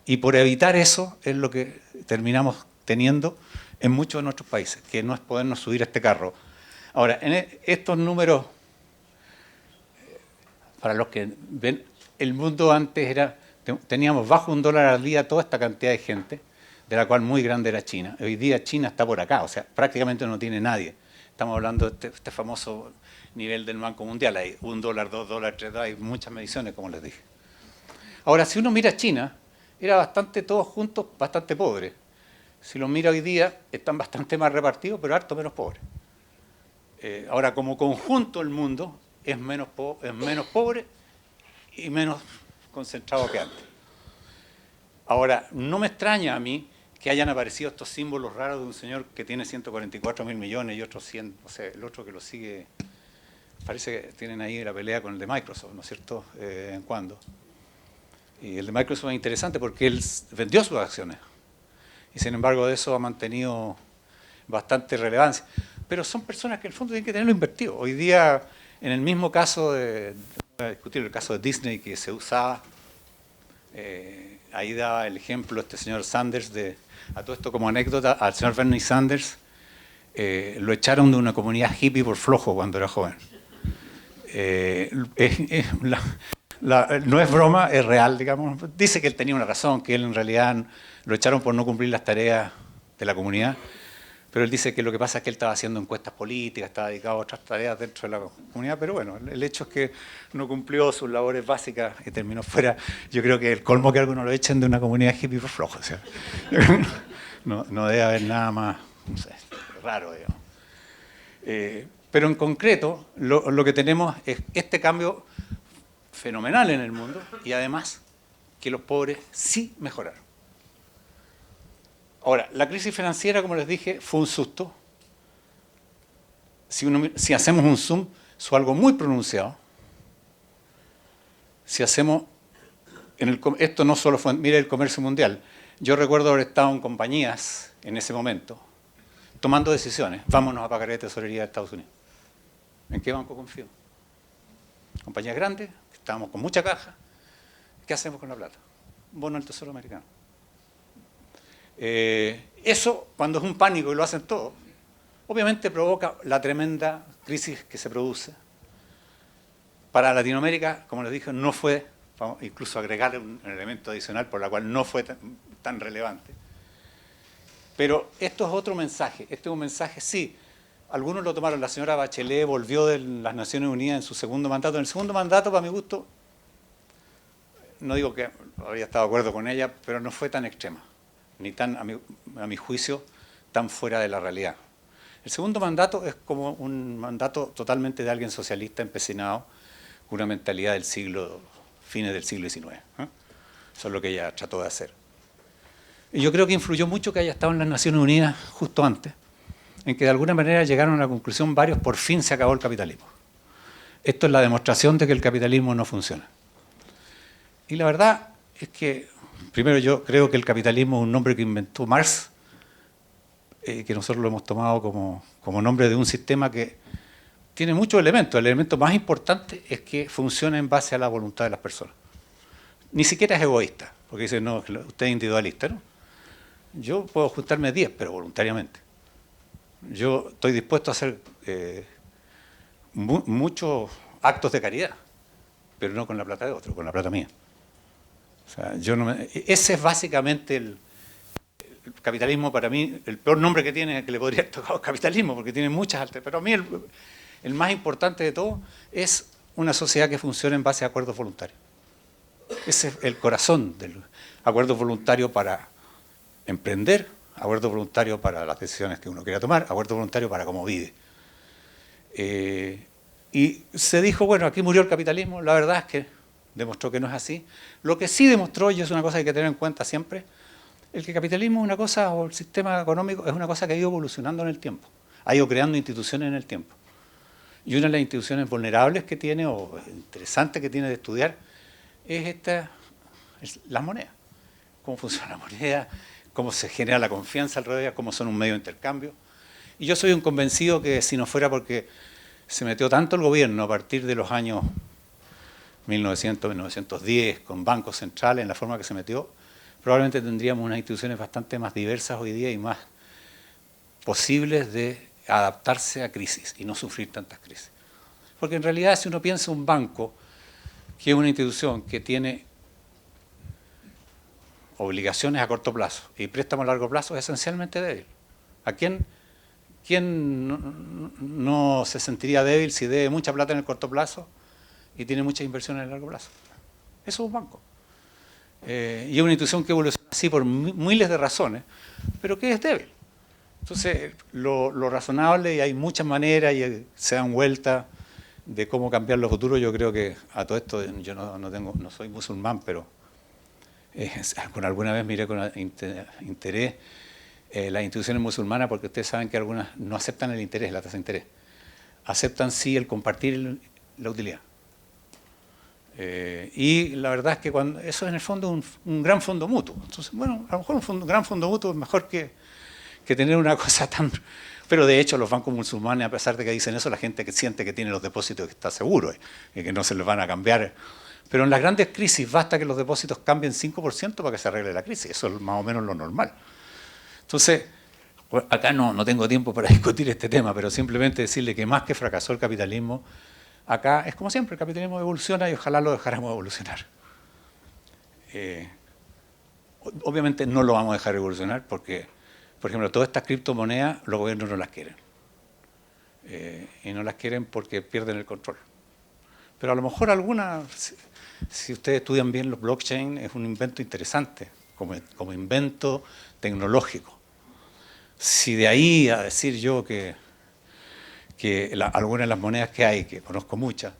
Y por evitar eso es lo que terminamos teniendo en muchos de nuestros países, que no es podernos subir a este carro. Ahora, en estos números, para los que ven, el mundo antes teníamos bajo $1 al día toda esta cantidad de gente, de la cual muy grande era China. Hoy día China está por acá, o sea, prácticamente no tiene nadie. Estamos hablando de este famoso nivel del Banco Mundial. Hay $1, $2, $3, hay muchas mediciones, como les dije. Ahora, si uno mira China, era todos juntos, bastante pobres. Si los mira hoy día, están bastante más repartidos, pero harto menos pobres. Ahora, como conjunto, el mundo es menos pobre y menos concentrado que antes. Ahora, no me extraña a mí que hayan aparecido estos símbolos raros de un señor que tiene 144 mil millones y otros 100, o sea, el otro que lo sigue, parece que tienen ahí la pelea con el de Microsoft, ¿no es cierto?, en cuando. Y el de Microsoft es interesante porque él vendió sus acciones y sin embargo de eso ha mantenido bastante relevancia. Pero son personas que en el fondo tienen que tenerlo invertido. Hoy día, en el mismo caso voy a discutir el caso de Disney que se usaba, ahí daba el ejemplo este señor Sanders, a todo esto como anécdota, al señor Bernie Sanders lo echaron de una comunidad hippie por flojo cuando era joven. No es broma, es real, digamos. Dice que él tenía una razón, que él en realidad lo echaron por no cumplir las tareas de la comunidad, Pero él dice que lo que pasa es que él estaba haciendo encuestas políticas, estaba dedicado a otras tareas dentro de la comunidad, pero bueno, el hecho es que no cumplió sus labores básicas y terminó fuera. Yo creo que el colmo que algunos lo echen de una comunidad hippie por flojo, o sea, no debe haber nada más, no sé, raro, digamos. Pero en concreto, lo que tenemos es este cambio fenomenal en el mundo y además que los pobres sí mejoraron. Ahora, la crisis financiera, como les dije, fue un susto. Si hacemos un zoom, fue algo muy pronunciado. Si hacemos, esto no solo fue, mire el comercio mundial. Yo recuerdo haber estado en compañías en ese momento, tomando decisiones. Vámonos a pagar de tesorería de Estados Unidos. ¿En qué banco confío? Compañías grandes, estábamos con mucha caja. ¿Qué hacemos con la plata? Bono del Tesoro americano. Eso, cuando es un pánico y lo hacen todos, obviamente provoca la tremenda crisis que se produce. Para Latinoamérica, como les dije, no fue, vamos incluso a agregarle un elemento adicional por la cual no fue tan relevante. Pero esto es otro mensaje, este es un mensaje, sí, algunos lo tomaron, la señora Bachelet volvió de las Naciones Unidas en su segundo mandato. En el segundo mandato, para mi gusto, no digo que había estado de acuerdo con ella, pero no fue tan extrema, ni tan, a mi juicio, tan fuera de la realidad. El segundo mandato es como un mandato totalmente de alguien socialista empecinado, con una mentalidad del fines del siglo XIX. Eso es lo que ella trató de hacer. Y yo creo que influyó mucho que haya estado en las Naciones Unidas justo antes, en que de alguna manera llegaron a la conclusión varios, por fin se acabó el capitalismo. Esto es la demostración de que el capitalismo no funciona. Y la verdad es que, primero yo creo que el capitalismo es un nombre que inventó Marx, que nosotros lo hemos tomado como nombre de un sistema que tiene muchos elementos. El elemento más importante es que funciona en base a la voluntad de las personas. Ni siquiera es egoísta, porque dice, no, usted es individualista, ¿no? Yo puedo juntarme 10, pero voluntariamente. Yo estoy dispuesto a hacer muchos actos de caridad, pero no con la plata de otro, con la plata mía. O sea, ese es básicamente el capitalismo. Para mí, el peor nombre que tiene, que le podría haber tocado, capitalismo, porque tiene muchas alternativas. Pero a mí el más importante de todo es una sociedad que funcione en base a acuerdos voluntarios. Ese es el corazón del acuerdo voluntario para emprender, acuerdo voluntario para las decisiones que uno quiera tomar, acuerdo voluntario para cómo vive. Y se dijo, bueno, aquí murió el capitalismo. La verdad es que demostró que no es así. Lo que sí demostró, y es una cosa que hay que tener en cuenta siempre, el que el capitalismo es una cosa, o el sistema económico es una cosa que ha ido evolucionando en el tiempo, ha ido creando instituciones en el tiempo. Y una de las instituciones vulnerables que tiene, o interesantes que tiene de estudiar, es las monedas. Cómo funciona la moneda, cómo se genera la confianza alrededor de ellas, cómo son un medio de intercambio. Y yo soy un convencido que si no fuera porque se metió tanto el gobierno a partir de los años 1900, 1910, con bancos centrales, en la forma que se metió, probablemente tendríamos unas instituciones bastante más diversas hoy día y más posibles de adaptarse a crisis y no sufrir tantas crisis. Porque en realidad, si uno piensa un banco, que es una institución que tiene obligaciones a corto plazo y préstamos a largo plazo, es esencialmente débil. ¿A quién no se sentiría débil si debe mucha plata en el corto plazo y tiene muchas inversiones en el largo plazo? Eso es un banco. Y es una institución que evoluciona así por miles de razones, pero que es débil. Entonces, lo razonable, y hay muchas maneras y se dan vueltas de cómo cambiar los futuros. Yo creo que a todo esto, yo no soy musulmán, pero con alguna vez miré con interés las instituciones musulmanas, porque ustedes saben que algunas no aceptan el interés, la tasa de interés. Aceptan sí el compartir la utilidad. Y la verdad es que eso es en el fondo un gran fondo mutuo. Entonces, bueno, a lo mejor un gran fondo mutuo es mejor que tener una cosa tan... Pero de hecho los bancos musulmanes, a pesar de que dicen eso, la gente que siente que tiene los depósitos que está seguro y que no se les van a cambiar. Pero en las grandes crisis basta que los depósitos cambien 5% para que se arregle la crisis. Eso es más o menos lo normal. Entonces, acá no tengo tiempo para discutir este tema, pero simplemente decirle que más que fracasó el capitalismo, acá es como siempre, el capitalismo evoluciona y ojalá lo dejáramos evolucionar. Obviamente no lo vamos a dejar evolucionar porque Por ejemplo, todas estas criptomonedas los gobiernos no las quieren. Y no las quieren porque pierden el control. Pero a lo mejor algunas, si ustedes estudian bien los blockchain, es un invento interesante, como invento tecnológico. Si de ahí a decir yo que algunas de las monedas que hay, que conozco muchas,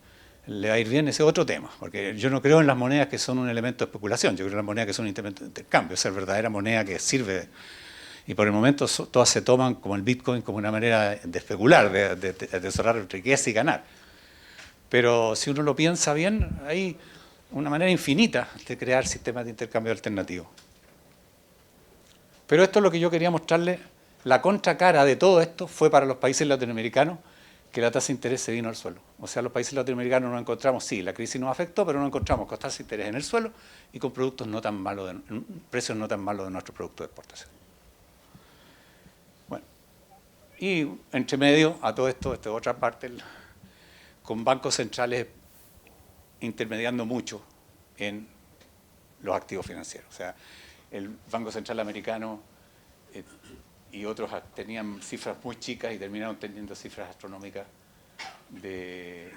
le va a ir bien, ese es otro tema. Porque yo no creo en las monedas que son un elemento de especulación, yo creo en las monedas que son un instrumento de intercambio, esa es la verdadera moneda que sirve. Y por el momento todas se toman como el Bitcoin como una manera de especular, de atesorar riqueza y ganar. Pero si uno lo piensa bien, hay una manera infinita de crear sistemas de intercambio alternativos. Pero esto es lo que yo quería mostrarles. La contracara de todo esto fue para los países latinoamericanos que la tasa de interés se vino al suelo. O sea, los países latinoamericanos nos encontramos, sí, la crisis nos afectó, pero nos encontramos con tasas de interés en el suelo y con productos no tan malos, precios no tan malos de nuestros productos de exportación. Bueno, y entre medio a todo esto, esta otra parte, con bancos centrales intermediando mucho en los activos financieros. O sea, el Banco Central Americano y otros tenían cifras muy chicas y terminaron teniendo cifras astronómicas de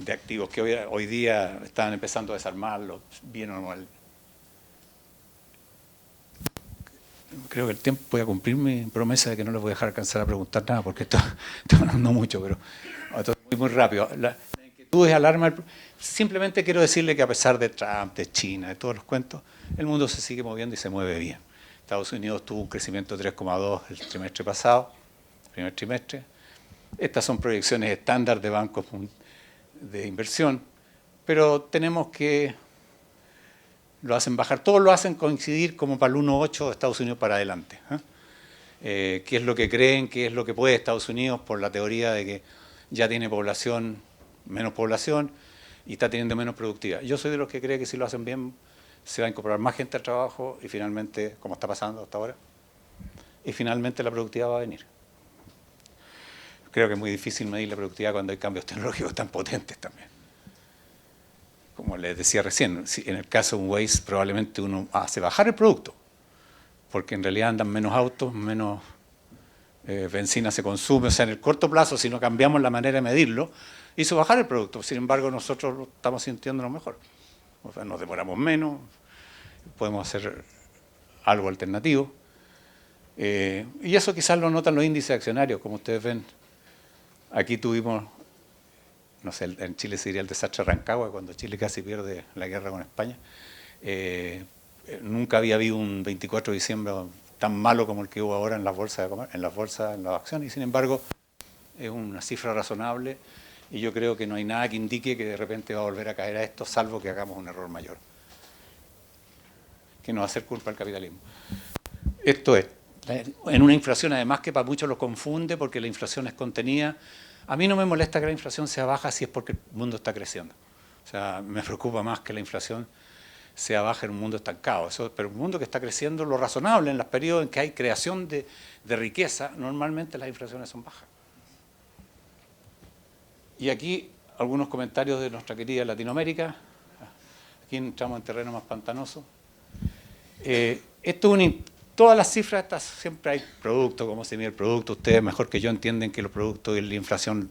activos que hoy día estaban empezando a desarmarlos bien o mal. Creo que el tiempo voy a cumplir mi promesa de que no les voy a dejar alcanzar a preguntar nada porque estoy hablando mucho, pero muy rápido. La inquietud es alarma. Simplemente quiero decirle que a pesar de Trump, de China, de todos los cuentos, el mundo se sigue moviendo y se mueve bien. Estados Unidos tuvo un crecimiento de 3,2 el trimestre pasado, primer trimestre. Estas son proyecciones estándar de bancos de inversión, pero tenemos que lo hacen bajar, todos lo hacen coincidir como para el 1,8 de Estados Unidos para adelante. ¿Qué es lo que creen? ¿Qué es lo que puede Estados Unidos por la teoría de que ya tiene población, menos población y está teniendo menos productividad? Yo soy de los que cree que si lo hacen bien se va a incorporar más gente al trabajo y finalmente, como está pasando hasta ahora, y finalmente la productividad va a venir. Creo que es muy difícil medir la productividad cuando hay cambios tecnológicos tan potentes también. Como les decía recién, en el caso de un Waze probablemente uno hace bajar el producto, porque en realidad andan menos autos, menos benzina se consume, o sea, en el corto plazo, si no cambiamos la manera de medirlo, hizo bajar el producto. Sin embargo, nosotros lo estamos sintiéndolo mejor. O sea, nos demoramos menos, podemos hacer algo alternativo. Y eso quizás lo notan los índices accionarios, como ustedes ven. Aquí tuvimos, no sé, en Chile se diría el desastre de Rancagua, cuando Chile casi pierde la guerra con España. Nunca había habido un 24 de diciembre tan malo como el que hubo ahora en las bolsas, en las acciones, y sin embargo es una cifra razonable y yo creo que no hay nada que indique que de repente va a volver a caer a esto, salvo que hagamos un error mayor, que no va a ser culpa del capitalismo. Esto es, en una inflación además que para muchos lo confunde porque la inflación es contenida. A mí no me molesta que la inflación sea baja si es porque el mundo está creciendo. O sea, me preocupa más que la inflación sea baja en un mundo estancado. Pero un mundo que está creciendo, lo razonable en los periodos en que hay creación de riqueza, normalmente las inflaciones son bajas. Y aquí algunos comentarios de nuestra querida Latinoamérica. Aquí entramos en terreno más pantanoso. Todas las cifras, siempre hay producto, como se mide el producto. Ustedes mejor que yo entienden que los productos y la inflación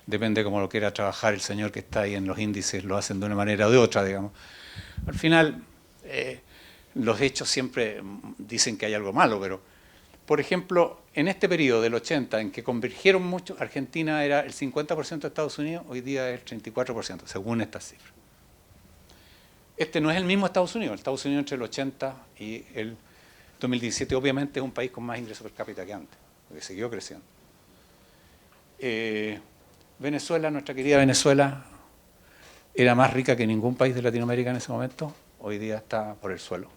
depende como lo quiera trabajar el señor que está ahí en los índices, lo hacen de una manera o de otra, digamos. Al final, los hechos siempre dicen que hay algo malo, pero, por ejemplo, en este periodo del 80, en que convergieron mucho, Argentina era el 50% de Estados Unidos, hoy día es el 34%, según estas cifras. Este no es el mismo Estados Unidos. El Estados Unidos entre el 80 y el 2017 obviamente es un país con más ingresos per cápita que antes, porque siguió creciendo. Venezuela, nuestra querida Venezuela, era más rica que ningún país de Latinoamérica en ese momento, hoy día está por el suelo.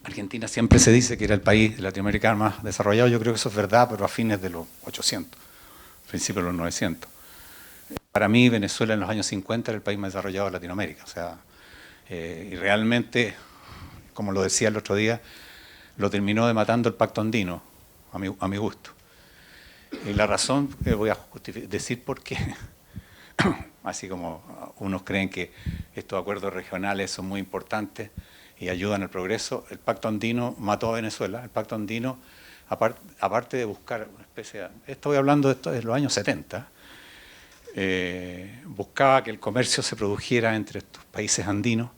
Argentina siempre se dice que era el país de Latinoamérica más desarrollado, yo creo que eso es verdad, pero a fines de los 800, principios de los 900. Para mí Venezuela en los años 50 era el país más desarrollado de Latinoamérica, o sea, y realmente, como lo decía el otro día, lo terminó de matando el Pacto Andino, a mi gusto. Y la razón, voy a decir por qué, así como unos creen que estos acuerdos regionales son muy importantes y ayudan al progreso. El Pacto Andino mató a Venezuela. El Pacto Andino, aparte de buscar una especie de... Estoy hablando de esto de los años 70, buscaba que el comercio se produjera entre estos países andinos,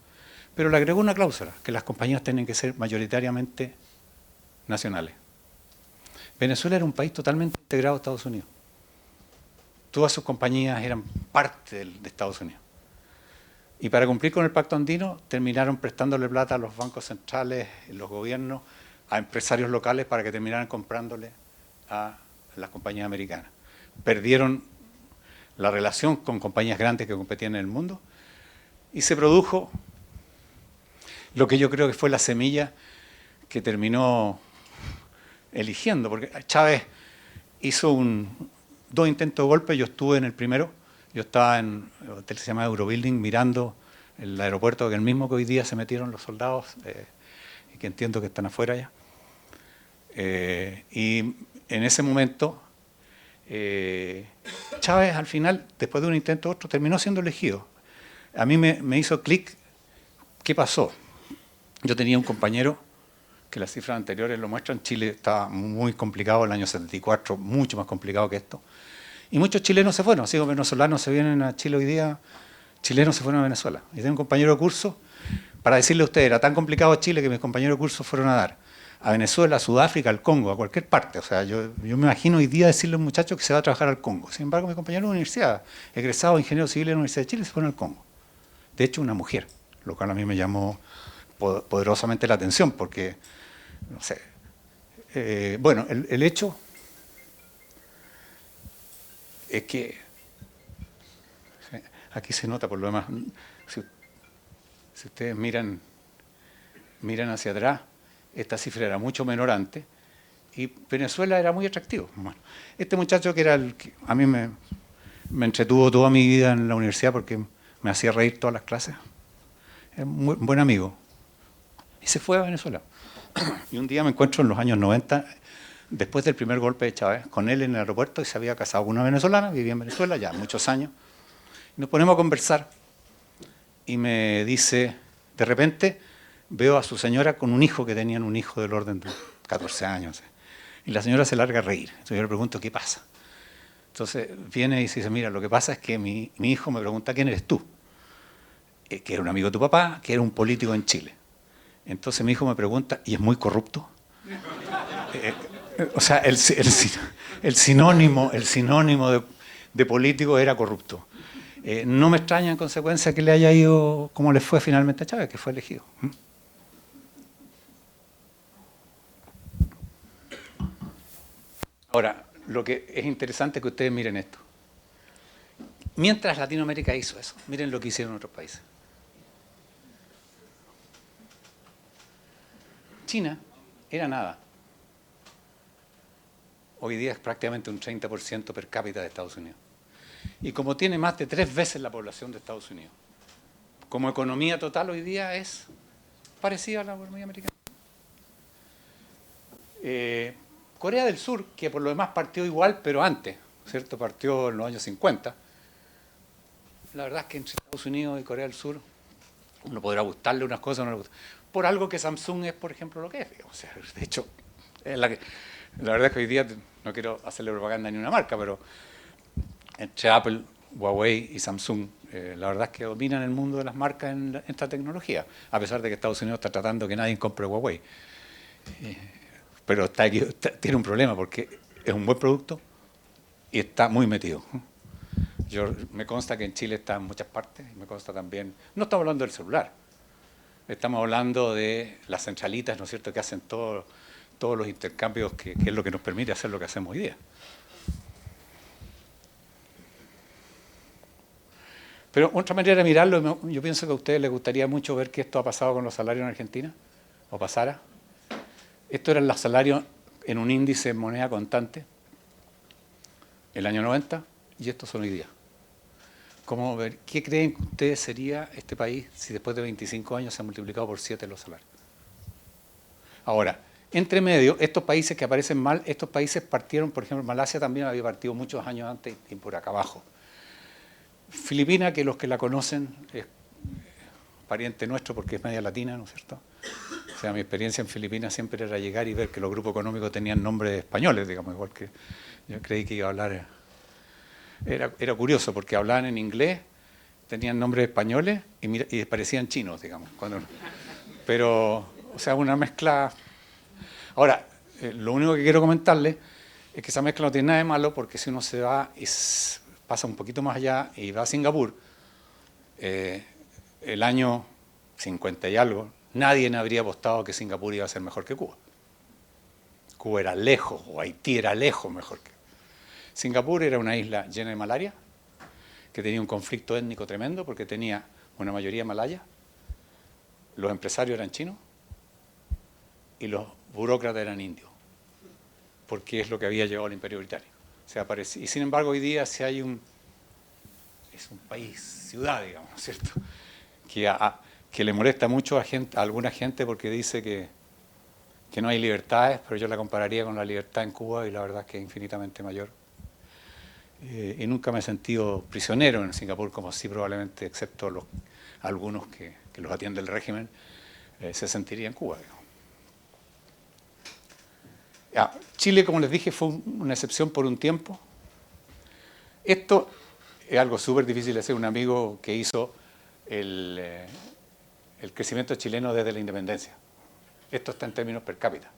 pero le agregó una cláusula, que las compañías tienen que ser mayoritariamente nacionales. Venezuela era un país totalmente integrado a Estados Unidos. Todas sus compañías eran parte de Estados Unidos. Y para cumplir con el Pacto Andino, terminaron prestándole plata a los bancos centrales, los gobiernos, a empresarios locales para que terminaran comprándole a las compañías americanas. Perdieron la relación con compañías grandes que competían en el mundo y se produjo lo que yo creo que fue la semilla que terminó eligiendo, porque Chávez hizo dos intentos de golpe, yo estuve en el primero, yo estaba en un hotel que se llama Eurobuilding mirando el aeropuerto, que el mismo que hoy día se metieron los soldados, y que entiendo que están afuera ya. Y en ese momento, Chávez al final, después de un intento u otro, terminó siendo elegido. A mí me hizo clic, ¿qué pasó? Yo tenía un compañero, que las cifras anteriores lo muestran, Chile estaba muy complicado el año 74, mucho más complicado que esto. Y muchos chilenos se fueron, así como venezolanos se vienen a Chile hoy día, chilenos se fueron a Venezuela. Y tengo un compañero de curso, para decirle a ustedes, era tan complicado Chile que mis compañeros de curso fueron a dar a Venezuela, a Sudáfrica, al Congo, a cualquier parte. O sea, yo me imagino hoy día decirle a un muchacho que se va a trabajar al Congo. Sin embargo, mis compañeros de la universidad, egresados ingenieros civiles de la Universidad de Chile, se fueron al Congo. De hecho, una mujer, lo cual a mí me llamó poderosamente la atención, porque, no sé, bueno, el hecho es que, aquí se nota por lo demás, si ustedes miran hacia atrás, esta cifra era mucho menor antes, y Venezuela era muy atractivo. Bueno, este muchacho que era el que a mí me entretuvo toda mi vida en la universidad porque me hacía reír todas las clases, es un buen amigo, y se fue a Venezuela. Y un día me encuentro en los años 90, después del primer golpe de Chávez, con él en el aeropuerto, y se había casado con una venezolana, vivía en Venezuela ya muchos años. Nos ponemos a conversar y me dice, de repente veo a su señora con un hijo que tenían un hijo del orden de 14 años. Y la señora se larga a reír. Entonces yo le pregunto, ¿qué pasa? Entonces viene y dice, mira, lo que pasa es que mi hijo me pregunta, ¿quién eres tú? Que era un amigo de tu papá, que era un político en Chile. Entonces mi hijo me pregunta, ¿y es muy corrupto? O sea, el sinónimo de político era corrupto. No me extraña en consecuencia que le haya ido como le fue finalmente a Chávez, que fue elegido. Ahora, lo que es interesante es que ustedes miren esto. Mientras Latinoamérica hizo eso, miren lo que hicieron otros países. China era nada. Hoy día es prácticamente un 30% per cápita de Estados Unidos. Y como tiene más de 3 veces la población de Estados Unidos, como economía total hoy día es parecida a la economía americana. Corea del Sur, que por lo demás partió igual, pero antes, ¿cierto? Partió en los años 50. La verdad es que entre Estados Unidos y Corea del Sur, uno podrá gustarle unas cosas o no le gusta. Por algo que Samsung es, por ejemplo, lo que es. O sea, de hecho, la verdad es que hoy día, no quiero hacerle propaganda ni una marca, pero entre Apple, Huawei y Samsung, la verdad es que dominan el mundo de las marcas en esta tecnología, a pesar de que Estados Unidos está tratando que nadie compre Huawei. Pero tiene un problema porque es un buen producto y está muy metido. Me consta que en Chile está en muchas partes, y me consta también, no estamos hablando del celular, estamos hablando de las centralitas, ¿no es cierto?, que hacen todos los intercambios, que es lo que nos permite hacer lo que hacemos hoy día. Pero otra manera de mirarlo, yo pienso que a ustedes les gustaría mucho ver que esto ha pasado con los salarios en Argentina, o pasara. Estos eran los salarios en un índice en moneda constante, el año 90, y estos son hoy día. ¿Qué creen que ustedes sería este país si después de 25 años se han multiplicado por 7 los salarios? Ahora, entre medio, estos países que aparecen mal, estos países partieron, por ejemplo, Malasia también había partido muchos años antes y por acá abajo. Filipinas, que los que la conocen, pariente nuestro porque es media latina, ¿no es cierto? O sea, mi experiencia en Filipinas siempre era llegar y ver que los grupos económicos tenían nombres españoles, digamos, igual que yo creí que iba a hablar. Era curioso porque hablaban en inglés, tenían nombres españoles y parecían chinos, digamos. Pero, o sea, una mezcla. Ahora, lo único que quiero comentarles es que esa mezcla no tiene nada de malo, porque si uno se va y pasa un poquito más allá y va a Singapur, el año 50 y algo, nadie habría apostado que Singapur iba a ser mejor que Cuba. Cuba era lejos, o Haití era lejos mejor que. Singapur era una isla llena de malaria, que tenía un conflicto étnico tremendo, porque tenía una mayoría malaya, los empresarios eran chinos y los burócratas eran indios, porque es lo que había llegado al Imperio Británico. Y sin embargo, hoy día si hay es un país, ciudad, digamos, ¿no es cierto?, que le molesta mucho a alguna gente porque dice que no hay libertades, pero yo la compararía con la libertad en Cuba y la verdad es que es infinitamente mayor. Y nunca me he sentido prisionero en Singapur, como sí probablemente, excepto algunos que los atiende el régimen, se sentiría en Cuba, digamos. Chile, como les dije, fue una excepción por un tiempo. Esto es algo súper difícil de hacer. Un amigo que hizo el crecimiento chileno desde la independencia. Esto está en términos per cápita.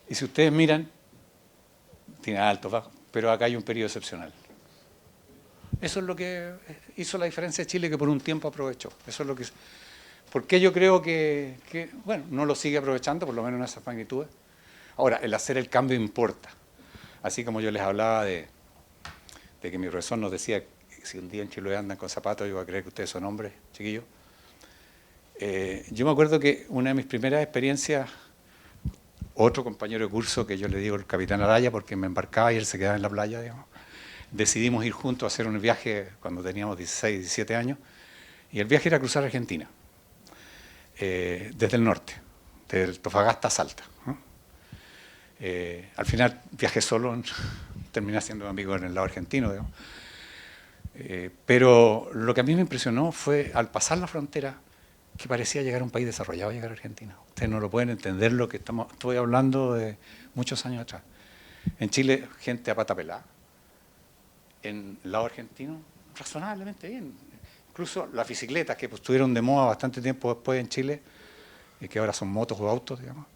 Y si ustedes miran, tiene altos, bajos, pero acá hay un periodo excepcional. Eso es lo que hizo la diferencia de Chile, que por un tiempo aprovechó. Eso es lo que. ¿Por qué yo creo que bueno, no lo sigue aprovechando, por lo menos en esas magnitudes? Ahora, el hacer el cambio importa. Así como yo les hablaba de que mi profesor nos decía que si un día en Chiloé andan con zapatos, yo voy a creer que ustedes son hombres, chiquillos. Yo me acuerdo que una de mis primeras experiencias, otro compañero de curso, que yo le digo el capitán Araya, porque me embarcaba y él se quedaba en la playa, digamos, decidimos ir juntos a hacer un viaje cuando teníamos 16, 17 años, y el viaje era cruzar Argentina, desde el norte, desde Antofagasta a Salta, ¿no? Al final viajé solo, terminé siendo amigo en el lado argentino, digamos. Pero lo que a mí me impresionó fue, al pasar la frontera, que parecía llegar a un país desarrollado, llegar a Argentina. Ustedes no lo pueden entender lo que estoy hablando de muchos años atrás. En Chile, gente a pata pelada. En el lado argentino, razonablemente bien. Incluso las bicicletas que estuvieron de moda bastante tiempo después en Chile, y que ahora son motos o autos, digamos,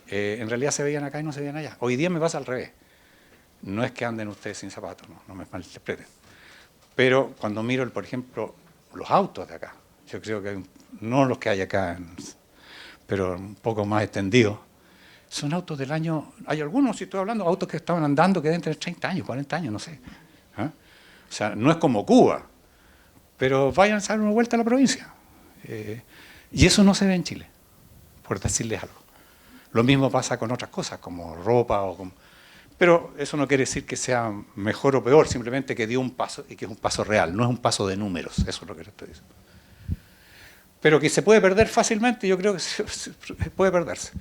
en realidad se veían acá y no se veían allá. Hoy día me pasa al revés. No es que anden ustedes sin zapatos, no me malinterpreten. Pero cuando miro, por ejemplo, los autos de acá, yo creo que no los que hay acá, pero un poco más extendidos, son autos del año. Hay algunos, si estoy hablando, autos que estaban andando que deben tener 30 años, 40 años, no sé. O sea, no es como Cuba, pero vayan a dar una vuelta a la provincia. Y eso no se ve en Chile, por decirles algo. Lo mismo pasa con otras cosas, como ropa Pero eso no quiere decir que sea mejor o peor, simplemente que dio un paso y que es un paso real, no es un paso de números, eso es lo que le estoy diciendo. Pero que se puede perder fácilmente, yo creo que puede perderse.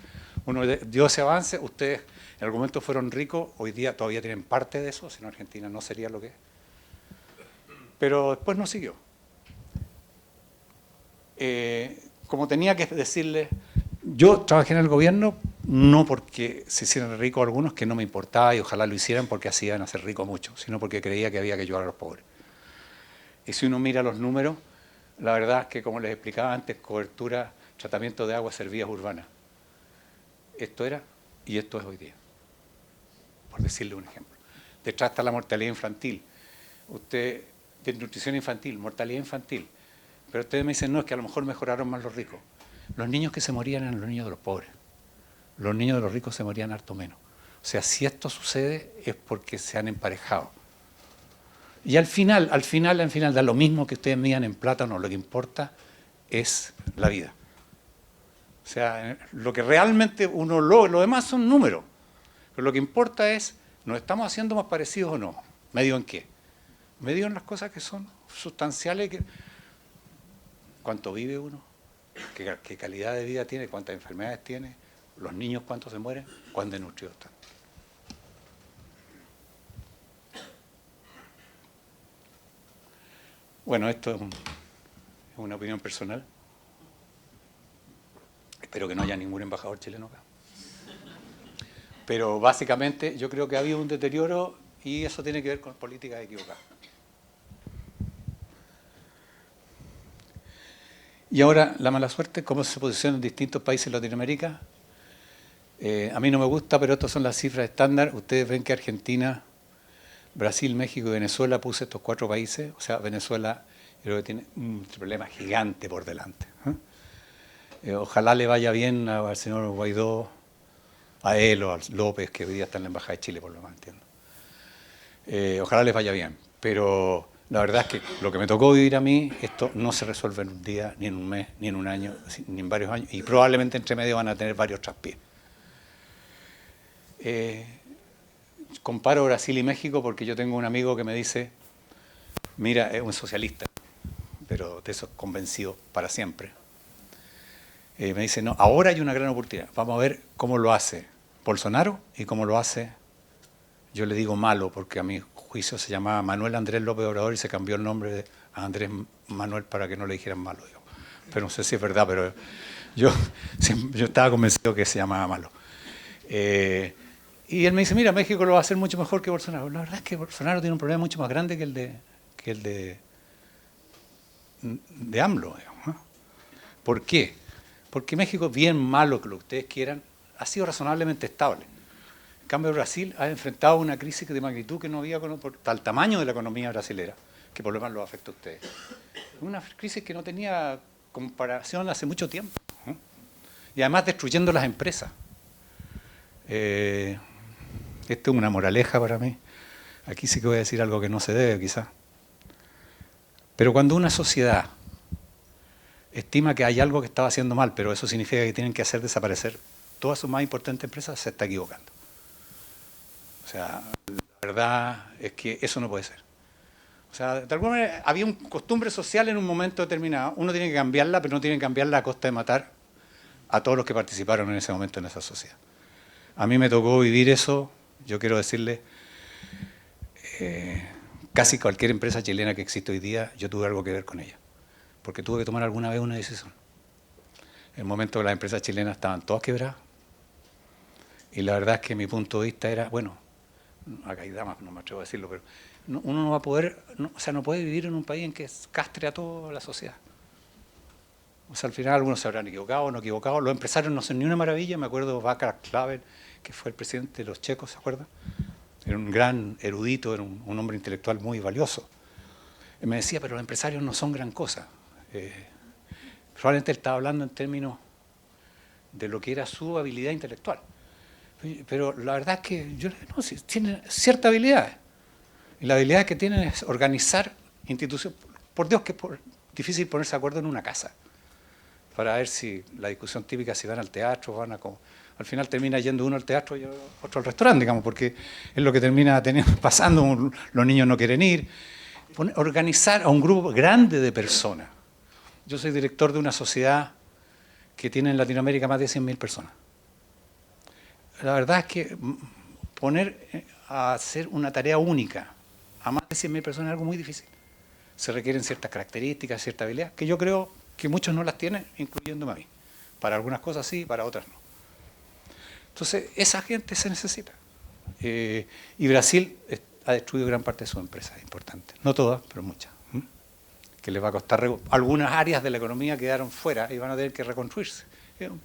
Uno dio ese avance, ustedes en algún momento fueron ricos, hoy día todavía tienen parte de eso, si no Argentina no sería lo que es. Pero después no siguió. Como tenía que decirles, yo trabajé en el gobierno no porque se hicieran ricos algunos, que no me importaba y ojalá lo hicieran porque así iban a ser ricos muchos, sino porque creía que había que ayudar a los pobres. Y si uno mira los números, la verdad es que, como les explicaba antes, cobertura, tratamiento de agua, servidas urbanas. Esto era y esto es hoy día, por decirle un ejemplo. Detrás está la mortalidad infantil. Desnutrición infantil, mortalidad infantil. Pero ustedes me dicen, no, es que a lo mejor mejoraron más los ricos. Los niños que se morían eran los niños de los pobres. Los niños de los ricos se morían harto menos. O sea, si esto sucede es porque se han emparejado. Y al final, da lo mismo que ustedes midan en plata o no. Lo que importa es la vida. O sea, lo que realmente uno logra, lo demás son números. Pero lo que importa es, ¿nos estamos haciendo más parecidos o no? ¿Medio en qué? Medio en las cosas que son sustanciales. ¿Cuánto vive uno? ¿Qué calidad de vida tiene? ¿Cuántas enfermedades tiene? ¿Los niños cuántos se mueren? ¿Cuán desnutridos están? Bueno, esto es una opinión personal. Espero que no haya ningún embajador chileno acá. Pero básicamente yo creo que ha habido un deterioro y eso tiene que ver con políticas equivocadas. Y ahora la mala suerte, cómo se posiciona en distintos países de Latinoamérica. A mí no me gusta, pero estas son las cifras estándar. Ustedes ven que Argentina, Brasil, México y Venezuela, puse estos 4 países. O sea, Venezuela creo que tiene un problema gigante por delante. Ojalá le vaya bien al señor Guaidó, a él o a López, que hoy día está en la Embajada de Chile, por lo que entiendo. Ojalá les vaya bien. Pero la verdad es que lo que me tocó vivir a mí, esto no se resuelve en un día, ni en un mes, ni en un año, ni en varios años. Y probablemente entre medio van a tener varios traspiés. Comparo Brasil y México porque yo tengo un amigo que me dice, mira, es un socialista, pero de eso es convencido para siempre. Me dice, no, ahora hay una gran oportunidad, vamos a ver cómo lo hace Bolsonaro y cómo lo hace, yo le digo malo, porque a mi juicio se llamaba Manuel Andrés López Obrador y se cambió el nombre a Andrés Manuel para que no le dijeran malo, digamos. Pero no sé si es verdad, pero yo estaba convencido que se llamaba malo. Y él me dice, mira, México lo va a hacer mucho mejor que Bolsonaro. La verdad es que Bolsonaro tiene un problema mucho más grande que el de AMLO, digamos, ¿no? ¿Por qué? Porque México, bien malo que lo que ustedes quieran, ha sido razonablemente estable. En cambio, Brasil ha enfrentado una crisis de magnitud que no había por tal tamaño de la economía brasilera, que por lo menos lo afecta a ustedes. Una crisis que no tenía comparación hace mucho tiempo, ¿no? Y además destruyendo las empresas. Esto es una moraleja para mí. Aquí sí que voy a decir algo que no se debe, quizás. Pero cuando una sociedad estima que hay algo que estaba haciendo mal, pero eso significa que tienen que hacer desaparecer todas sus más importantes empresas, se está equivocando. O sea, la verdad es que eso no puede ser. O sea, de alguna manera había una costumbre social en un momento determinado. Uno tiene que cambiarla, pero no tiene que cambiarla a costa de matar a todos los que participaron en ese momento en esa sociedad. A mí me tocó vivir eso. Yo quiero decirle, casi cualquier empresa chilena que existe hoy día, yo tuve algo que ver con ella, porque tuve que tomar alguna vez una decisión. En el momento que las empresas chilenas estaban todas quebradas, y la verdad es que mi punto de vista era, bueno, acá hay damas, no me atrevo a decirlo, pero uno no va a poder, no puede vivir en un país en que castre a toda la sociedad. O sea, al final algunos se habrán equivocado o no equivocado. Los empresarios no son ni una maravilla. Me acuerdo de Václav Klaus, que fue el presidente de los checos, ¿se acuerdan? Era un gran erudito, era un hombre intelectual muy valioso. Y me decía, pero los empresarios no son gran cosa. Probablemente él estaba hablando en términos de lo que era su habilidad intelectual. Pero la verdad es que tienen cierta habilidad. Y la habilidad que tienen es organizar instituciones. Por Dios que es difícil ponerse de acuerdo en una casa para ver si la discusión típica, si van al teatro, al final termina yendo uno al teatro y otro al restaurante, digamos, porque es lo que termina pasando, los niños no quieren ir. Organizar a un grupo grande de personas. Yo soy director de una sociedad que tiene en Latinoamérica más de 100.000 personas. La verdad es que poner a hacer una tarea única a más de 100.000 personas es algo muy difícil. Se requieren ciertas características, cierta habilidad, que yo creo que muchos no las tienen, incluyéndome a mí. Para algunas cosas sí, para otras no. Entonces, esa gente se necesita. Y Brasil ha destruido gran parte de sus empresas importantes. No todas, pero muchas. Que les va a costar. Algunas áreas de la economía quedaron fuera y van a tener que reconstruirse. En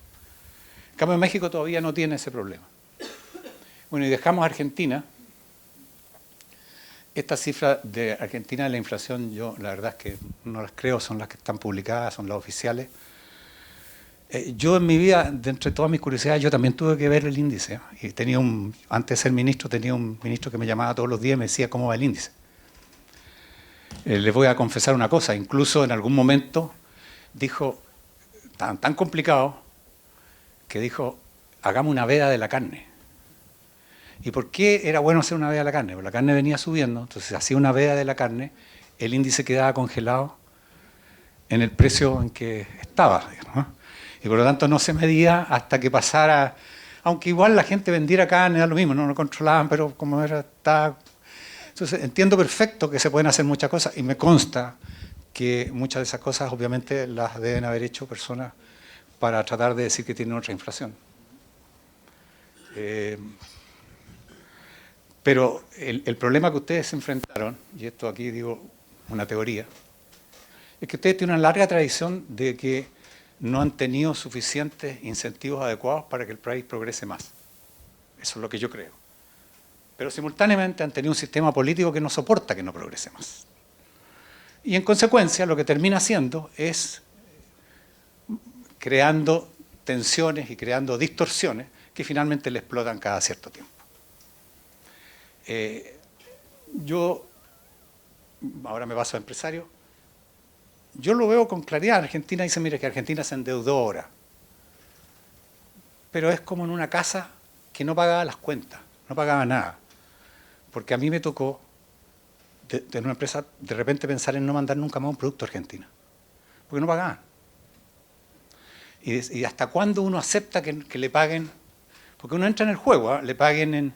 cambio, México todavía no tiene ese problema. Bueno, y dejamos a Argentina. Estas cifras de Argentina de la inflación, yo la verdad es que no las creo, son las que están publicadas, son las oficiales. Yo en mi vida, de entre todas mis curiosidades, yo también tuve que ver el índice. Y antes de ser ministro, tenía un ministro que me llamaba todos los días y me decía cómo va el índice. Les voy a confesar una cosa, incluso en algún momento dijo, tan complicado, que dijo, hagamos una veda de la carne. ¿Y por qué era bueno hacer una veda de la carne? Porque la carne venía subiendo, entonces hacía una veda de la carne, el índice quedaba congelado en el precio en que estaba, digamos, ¿no? Y por lo tanto no se medía hasta que pasara, aunque igual la gente vendiera carne, era lo mismo, no lo controlaban, pero como estaba. Entonces entiendo perfecto que se pueden hacer muchas cosas y me consta que muchas de esas cosas obviamente las deben haber hecho personas para tratar de decir que tienen otra inflación. Pero el problema que ustedes se enfrentaron, y esto aquí digo una teoría, es que ustedes tienen una larga tradición de que no han tenido suficientes incentivos adecuados para que el país progrese más. Eso es lo que yo creo. Pero simultáneamente han tenido un sistema político que no soporta que no progrese más. Y en consecuencia lo que termina haciendo es creando tensiones y creando distorsiones que finalmente le explotan cada cierto tiempo. Yo, ahora me paso a empresario, yo lo veo con claridad. Argentina dice, mire, que Argentina se endeudó ahora. Pero es como en una casa que no pagaba las cuentas, no pagaba nada. Porque a mí me tocó, de una empresa, de repente pensar en no mandar nunca más un producto a Argentina. Porque no pagaban. Y hasta cuándo uno acepta que le paguen, porque uno entra en el juego, ¿eh? Le paguen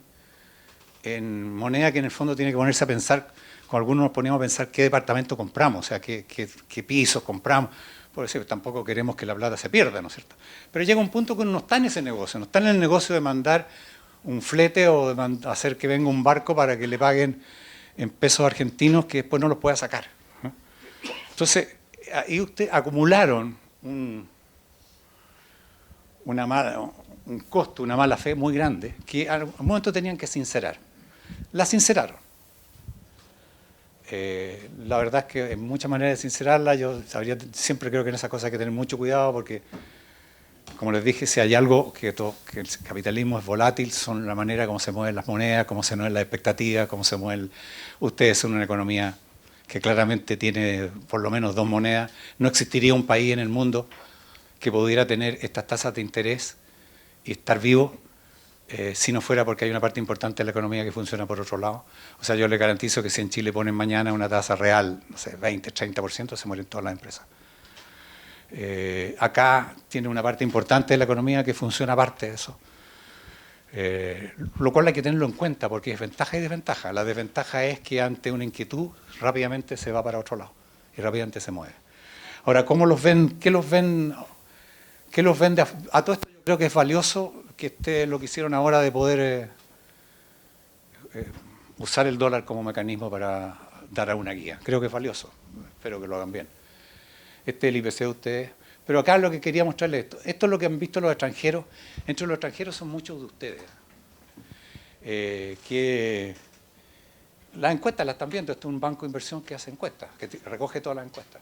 en moneda que en el fondo tiene que ponerse a pensar, con algunos nos poníamos a pensar qué departamento compramos, o sea, qué pisos compramos. Por eso tampoco queremos que la plata se pierda, ¿no es cierto? Pero llega un punto que uno no está en ese negocio, no está en el negocio de mandar un flete o de hacer que venga un barco para que le paguen en pesos argentinos que después no los pueda sacar. Entonces, ahí ustedes acumularon un costo, una mala fe muy grande, que al momento tenían que sincerar. La sinceraron. La verdad es que hay muchas maneras de sincerarla. Yo siempre creo que en esas cosas hay que tener mucho cuidado porque, como les dije, si hay algo que el capitalismo es volátil, son la manera como se mueven las monedas, cómo se mueven las expectativas, cómo se mueven. Ustedes son una economía que claramente tiene por lo menos dos monedas. No existiría un país en el mundo que pudiera tener estas tasas de interés y estar vivo si no fuera porque hay una parte importante de la economía que funciona por otro lado. O sea, yo le garantizo que si en Chile ponen mañana una tasa real, no sé, 20, 30%, se mueren todas las empresas. Acá tiene una parte importante de la economía que funciona aparte de eso. Lo cual hay que tenerlo en cuenta porque es ventaja y desventaja. La desventaja es que ante una inquietud rápidamente se va para otro lado y rápidamente se mueve. Ahora, ¿cómo los ven? ¿Qué los ven? ¿Qué los ven? A todo esto yo creo que es valioso que lo que hicieron ahora de poder usar el dólar como mecanismo para dar una guía. Creo que es valioso. Espero que lo hagan bien. Este es el IPC de ustedes. Pero acá lo que quería mostrarles esto es lo que han visto los extranjeros. Entre los extranjeros son muchos de ustedes. Que las encuestas las están viendo. Esto es un banco de inversión que hace encuestas, que recoge todas las encuestas.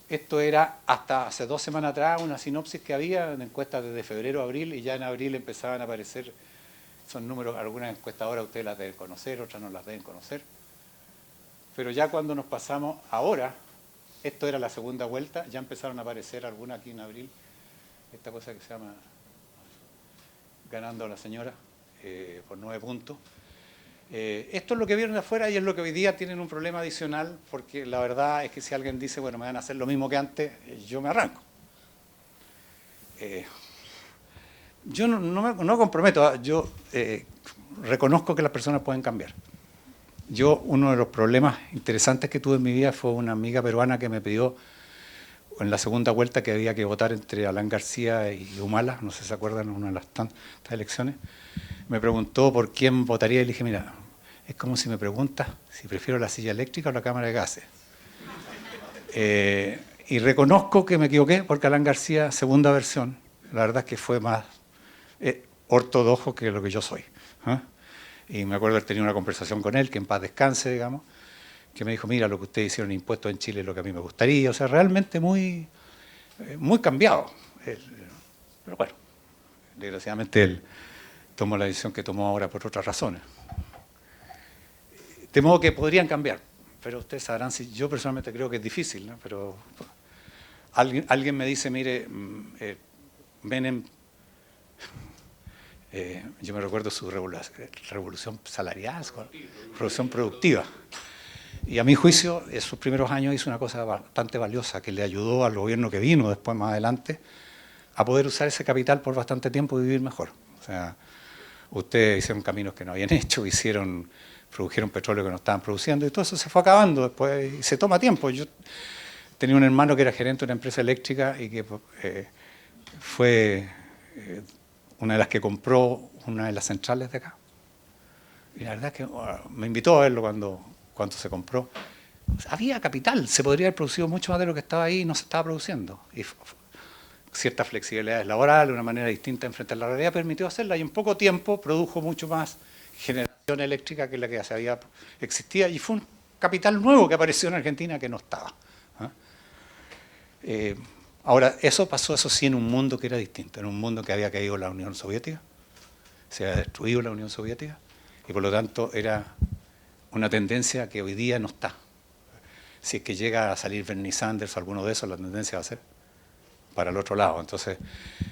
Esto era hasta hace 2 semanas atrás una sinopsis que había en encuestas desde febrero a abril y ya en abril empezaban a aparecer, son números, algunas encuestadoras ustedes las deben conocer, otras no las deben conocer. Pero ya cuando nos pasamos ahora, esto era la segunda vuelta, ya empezaron a aparecer algunas aquí en abril, esta cosa que se llama ganando a la señora por 9 puntos. Esto es lo que vieron de afuera y es lo que hoy día tienen un problema adicional, porque la verdad es que si alguien dice, bueno, me van a hacer lo mismo que antes, yo me arranco. Yo no comprometo, yo reconozco que las personas pueden cambiar. Uno de los problemas interesantes que tuve en mi vida fue una amiga peruana que me pidió en la segunda vuelta que había que votar entre Alan García y Humala, no sé si se acuerdan, en una de las tantas elecciones. Me preguntó por quién votaría y le dije, mira, es como si me preguntas si prefiero la silla eléctrica o la cámara de gases. Y reconozco que me equivoqué porque Alan García, segunda versión, la verdad es que fue más ortodoxo que lo que yo soy. Y me acuerdo haber tenido una conversación con él, que en paz descanse, digamos, que me dijo, mira, lo que ustedes hicieron impuestos en Chile es lo que a mí me gustaría. O sea, realmente muy cambiado. Pero bueno, desgraciadamente él tomó la decisión que tomó ahora por otras razones. De modo que podrían cambiar, pero ustedes sabrán si yo personalmente creo que es difícil, ¿no? Pero alguien me dice, mire, Menem, yo me recuerdo su revolución salarial, revolución productiva. Y a mi juicio, en sus primeros años hizo una cosa bastante valiosa que le ayudó al gobierno que vino después, más adelante, a poder usar ese capital por bastante tiempo y vivir mejor. O sea, ustedes hicieron caminos que no habían hecho, produjeron petróleo que no estaban produciendo y todo eso se fue acabando después y se toma tiempo. tenía un hermano que era gerente de una empresa eléctrica y que fue una de las que compró una de las centrales de acá. Y la verdad es que me invitó a verlo cuando se compró. Había capital, se podría haber producido mucho más de lo que estaba ahí y no se estaba produciendo. Y ciertas flexibilidades laborales, una manera distinta de enfrentar la realidad, permitió hacerla y en poco tiempo produjo mucho más generación eléctrica que la que existía y fue un capital nuevo que apareció en Argentina que no estaba. Ahora, eso pasó, eso sí, en un mundo que era distinto, en un mundo que había caído la Unión Soviética, se había destruido la Unión Soviética y por lo tanto era una tendencia que hoy día no está. Si es que llega a salir Bernie Sanders o alguno de esos, la tendencia va a ser para el otro lado. Entonces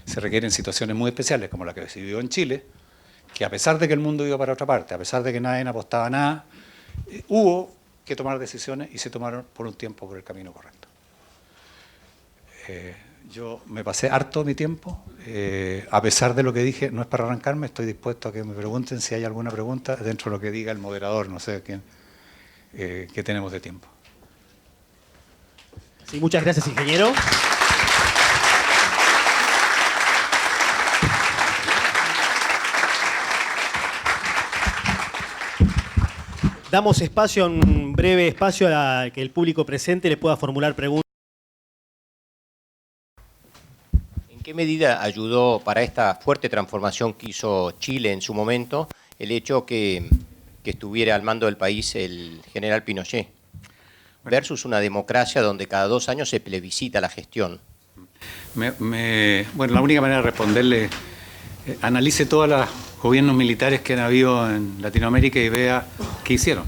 se requieren situaciones muy especiales como la que se vivió en Chile, que a pesar de que el mundo iba para otra parte, a pesar de que nadie apostaba a nada, hubo que tomar decisiones y se tomaron por un tiempo por el camino correcto. Yo me pasé harto mi tiempo, a pesar de lo que dije, no es para arrancarme, estoy dispuesto a que me pregunten si hay alguna pregunta dentro de lo que diga el moderador, no sé quién, qué tenemos de tiempo.
Sí, muchas gracias, ingeniero. Damos espacio, un breve espacio a que el público presente le pueda formular preguntas.
¿En qué medida ayudó para esta fuerte transformación que hizo Chile en su momento el hecho que estuviera al mando del país el general Pinochet versus una democracia donde cada 2 años se plebiscita la gestión?
Bueno, la única manera de responderle, analice todos los gobiernos militares que han habido en Latinoamérica y vea qué hicieron.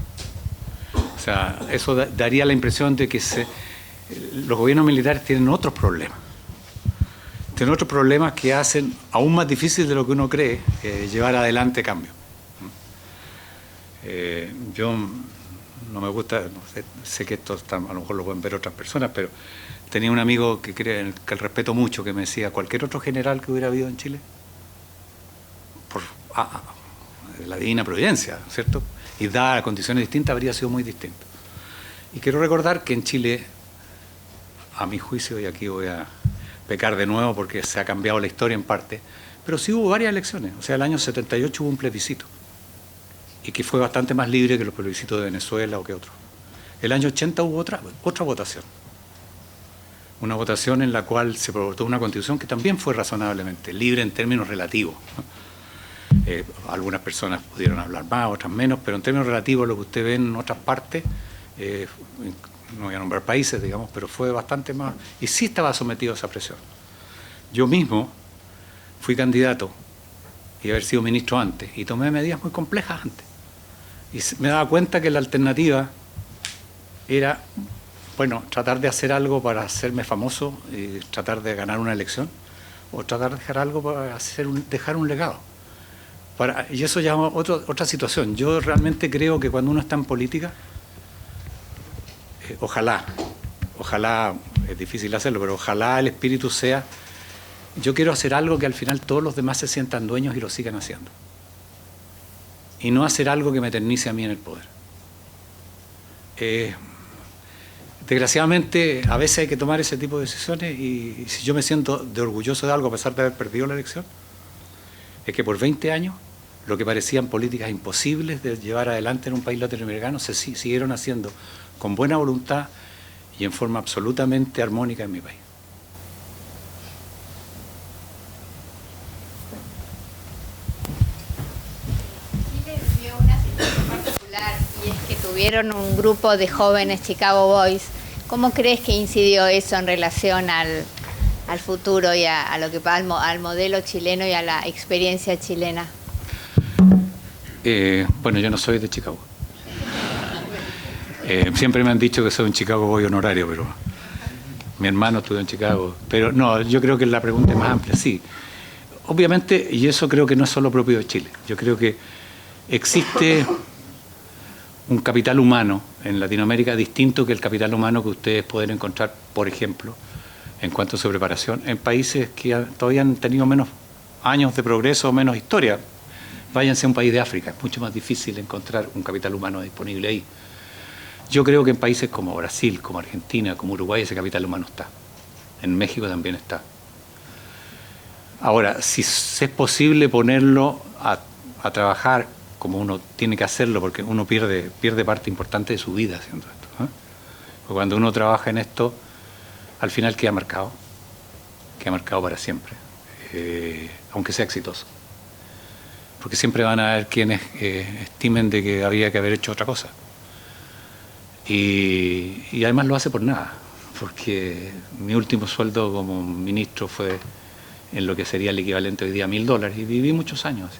O sea, eso daría la impresión de que los gobiernos militares tienen otros problemas. Tienen otros problemas que hacen aún más difícil de lo que uno cree llevar adelante cambios. Yo no me gusta, no sé que esto a lo mejor lo pueden ver otras personas, pero tenía un amigo que el respeto mucho, que me decía, cualquier otro general que hubiera habido en Chile, por la divina providencia, ¿cierto? Y dadas condiciones distintas, habría sido muy distinto. Y quiero recordar que en Chile, a mi juicio, y aquí voy a pecar de nuevo porque se ha cambiado la historia en parte, pero sí hubo varias elecciones. O sea, el año 78 hubo un plebiscito, y que fue bastante más libre que los plebiscitos de Venezuela o que otros. El año 80 hubo otra votación. Una votación en la cual se votó una constitución que también fue razonablemente libre en términos relativos, ¿no? Algunas personas pudieron hablar más, otras menos, pero en términos relativos lo que usted ve en otras partes, no voy a nombrar países, digamos, pero fue bastante más, y sí estaba sometido a esa presión. Yo mismo fui candidato y haber sido ministro antes, y tomé medidas muy complejas antes. Y me daba cuenta que la alternativa era, bueno, tratar de hacer algo para hacerme famoso y tratar de ganar una elección, o tratar de dejar algo para dejar un legado. Y eso ya es otra situación. Yo realmente creo que cuando uno está en política, ojalá, es difícil hacerlo, pero ojalá el espíritu sea, yo quiero hacer algo que al final todos los demás se sientan dueños y lo sigan haciendo. Y no hacer algo que me eternice a mí en el poder. Desgraciadamente, a veces hay que tomar ese tipo de decisiones y si yo me siento orgulloso de algo a pesar de haber perdido la elección, es que por 20 años lo que parecían políticas imposibles de llevar adelante en un país latinoamericano se siguieron haciendo con buena voluntad y en forma absolutamente armónica en mi país.
Chile vivió una situación particular y es que tuvieron un grupo de jóvenes Chicago Boys. ¿Cómo crees que incidió eso en relación al futuro y a lo que pasa al modelo chileno y a la experiencia chilena?
Bueno, yo no soy de Chicago. Siempre me han dicho que soy un Chicago Boy honorario, pero mi hermano estudió en Chicago. Pero no, yo creo que la pregunta es más amplia, sí. Obviamente, y eso creo que no es solo propio de Chile. Yo creo que existe un capital humano en Latinoamérica distinto que el capital humano que ustedes pueden encontrar, por ejemplo, en cuanto a su preparación, en países que todavía han tenido menos años de progreso, menos historia. Váyanse a un país de África, es mucho más difícil encontrar un capital humano disponible ahí. Yo creo que en países como Brasil, como Argentina, como Uruguay, ese capital humano está. En México también está. Ahora, si es posible ponerlo a trabajar como uno tiene que hacerlo, porque uno pierde parte importante de su vida haciendo esto, ¿eh? Porque cuando uno trabaja en esto, al final queda marcado para siempre, aunque sea exitoso. Porque siempre van a haber quienes estimen de que había que haber hecho otra cosa. Y además lo hace por nada, porque mi último sueldo como ministro fue en lo que sería el equivalente hoy día a $1000, y viví muchos años así.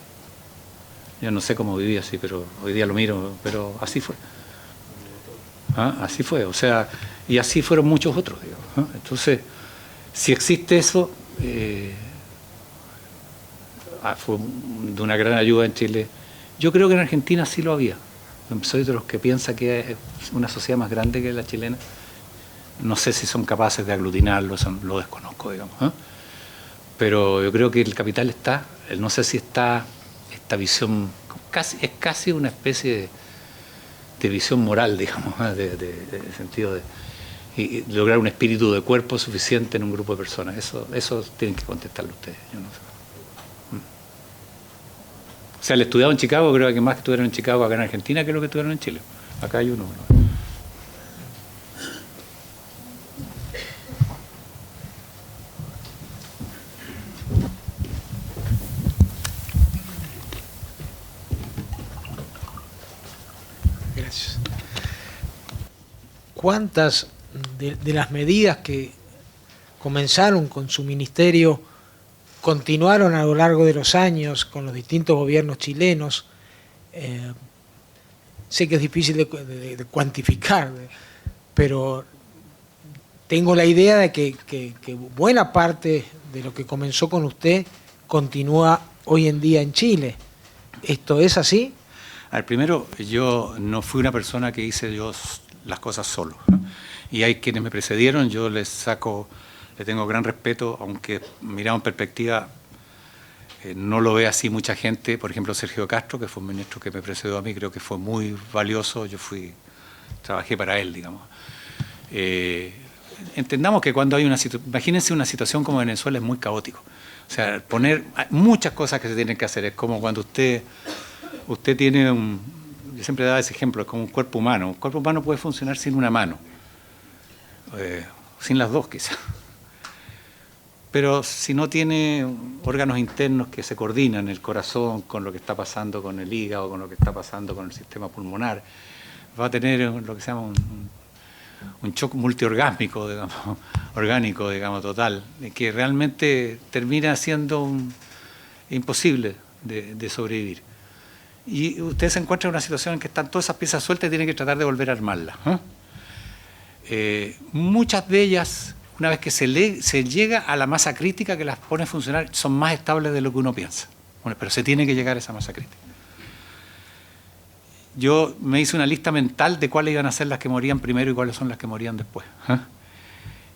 Yo no sé cómo viví así, pero hoy día lo miro, pero así fue. ¿Ah? Así fue, o sea, y así fueron muchos otros, digamos, ¿ah? Entonces, si existe eso, fue de una gran ayuda en Chile. Yo creo que en Argentina sí lo había. Soy de los que piensa que es una sociedad más grande que la chilena. No sé si son capaces de aglutinarlo, lo desconozco, digamos, ¿eh? Pero yo creo que el capital está, no sé si está esta visión, es casi una especie de visión moral, digamos, ¿eh? De sentido de y lograr un espíritu de cuerpo suficiente en un grupo de personas. Eso tienen que contestarlo ustedes, yo no sé. O sea, el estudiado en Chicago, creo que más que estuvieron en Chicago acá en Argentina que lo que estuvieron en Chile. Acá hay uno.
Gracias. ¿Cuántas de las medidas que comenzaron con su ministerio continuaron a lo largo de los años con los distintos gobiernos chilenos? Sé que es difícil de cuantificar, pero tengo la idea de que buena parte de lo que comenzó con usted continúa hoy en día en Chile. ¿Esto es así?
A ver, primero, yo no fui una persona que hice yo las cosas solo, ¿eh? Y hay quienes me precedieron, yo le tengo gran respeto, aunque mirado en perspectiva no lo ve así mucha gente. Por ejemplo, Sergio Castro, que fue un ministro que me precedió a mí, creo que fue muy valioso, trabajé para él, digamos. Entendamos que cuando hay imagínense una situación como Venezuela, es muy caótico. O sea, hay muchas cosas que se tienen que hacer, es como cuando usted tiene yo siempre daba ese ejemplo, es como un cuerpo humano. Un cuerpo humano puede funcionar sin una mano, sin las dos quizás. Pero si no tiene órganos internos que se coordinan, el corazón con lo que está pasando con el hígado, con lo que está pasando con el sistema pulmonar, va a tener lo que se llama un shock multiorgásmico, digamos, orgánico, digamos, total, que realmente termina siendo imposible de sobrevivir. Y usted se encuentra en una situación en que están todas esas piezas sueltas y tiene que tratar de volver a armarlas, ¿eh? Muchas de ellas, una vez que se llega a la masa crítica que las pone a funcionar, son más estables de lo que uno piensa. Bueno, pero se tiene que llegar a esa masa crítica. Yo me hice una lista mental de cuáles iban a ser las que morían primero y cuáles son las que morían después, ¿eh?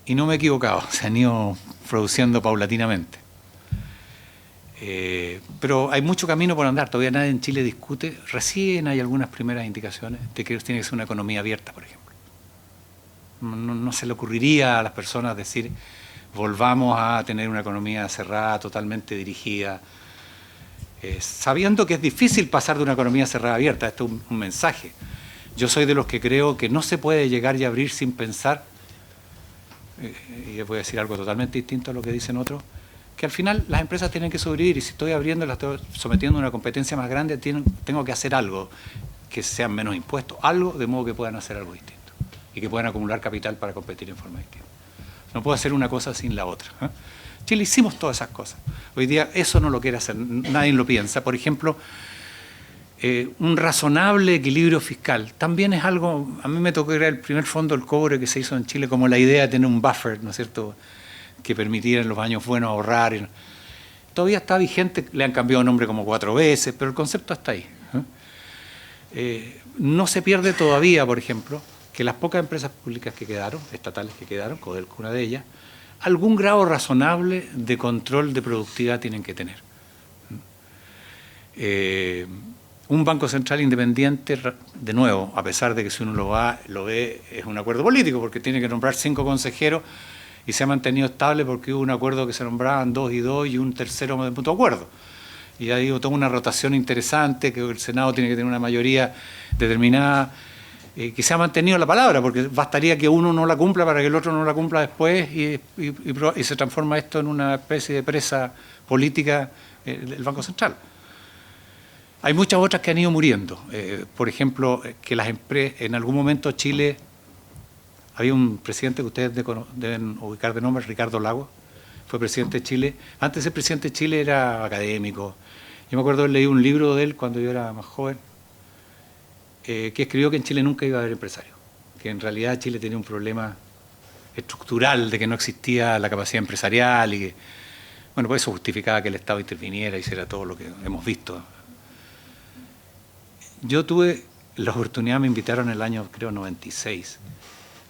Y no me he equivocado, se han ido produciendo paulatinamente. Pero hay mucho camino por andar, todavía nadie en Chile discute, recién hay algunas primeras indicaciones de que tiene que ser una economía abierta, por ejemplo. No se le ocurriría a las personas decir, volvamos a tener una economía cerrada, totalmente dirigida, sabiendo que es difícil pasar de una economía cerrada a abierta. Esto es un mensaje. Yo soy de los que creo que no se puede llegar y abrir sin pensar, y les voy a decir algo totalmente distinto a lo que dicen otros, que al final las empresas tienen que sobrevivir, y si estoy abriendo, las estoy sometiendo a una competencia más grande, tengo que hacer algo, que sean menos impuestos, algo de modo que puedan hacer algo distinto y que puedan acumular capital para competir en forma distinta. No puedo hacer una cosa sin la otra, ¿eh? Chile hicimos todas esas cosas. Hoy día eso no lo quiere hacer, nadie lo piensa. Por ejemplo, un razonable equilibrio fiscal también es algo. A mí me tocó crear el primer fondo del cobre que se hizo en Chile, como la idea de tener un buffer, ¿no es cierto?, que permitiera en los años buenos ahorrar. Todavía está vigente, le han cambiado nombre como 4 veces, pero el concepto está ahí, ¿eh? No se pierde todavía, por ejemplo, que las pocas empresas públicas que quedaron, estatales que quedaron, Codelco una de ellas, algún grado razonable de control de productividad tienen que tener. un Banco Central independiente, de nuevo, a pesar de que si uno lo ve, es un acuerdo político, porque tiene que nombrar 5 consejeros y se ha mantenido estable porque hubo un acuerdo que se nombraban 2 y 2 y un tercero de mutuo acuerdo. Y ahí hubo toda una rotación interesante, que el Senado tiene que tener una mayoría determinada, que se ha mantenido la palabra, porque bastaría que uno no la cumpla para que el otro no la cumpla después y se transforma esto en una especie de presa política del Banco Central. Hay muchas otras que han ido muriendo. Por ejemplo, que las empresas, en algún momento Chile, había un presidente que ustedes deben ubicar de nombre, Ricardo Lagos, fue presidente de Chile. Antes de ser presidente de Chile era académico. Yo me acuerdo de leí un libro de él cuando yo era más joven, que escribió que en Chile nunca iba a haber empresarios, que en realidad Chile tenía un problema estructural de que no existía la capacidad empresarial y que, bueno, pues eso justificaba que el Estado interviniera y hiciera todo lo que hemos visto. Yo tuve la oportunidad, me invitaron en el año, creo, 96,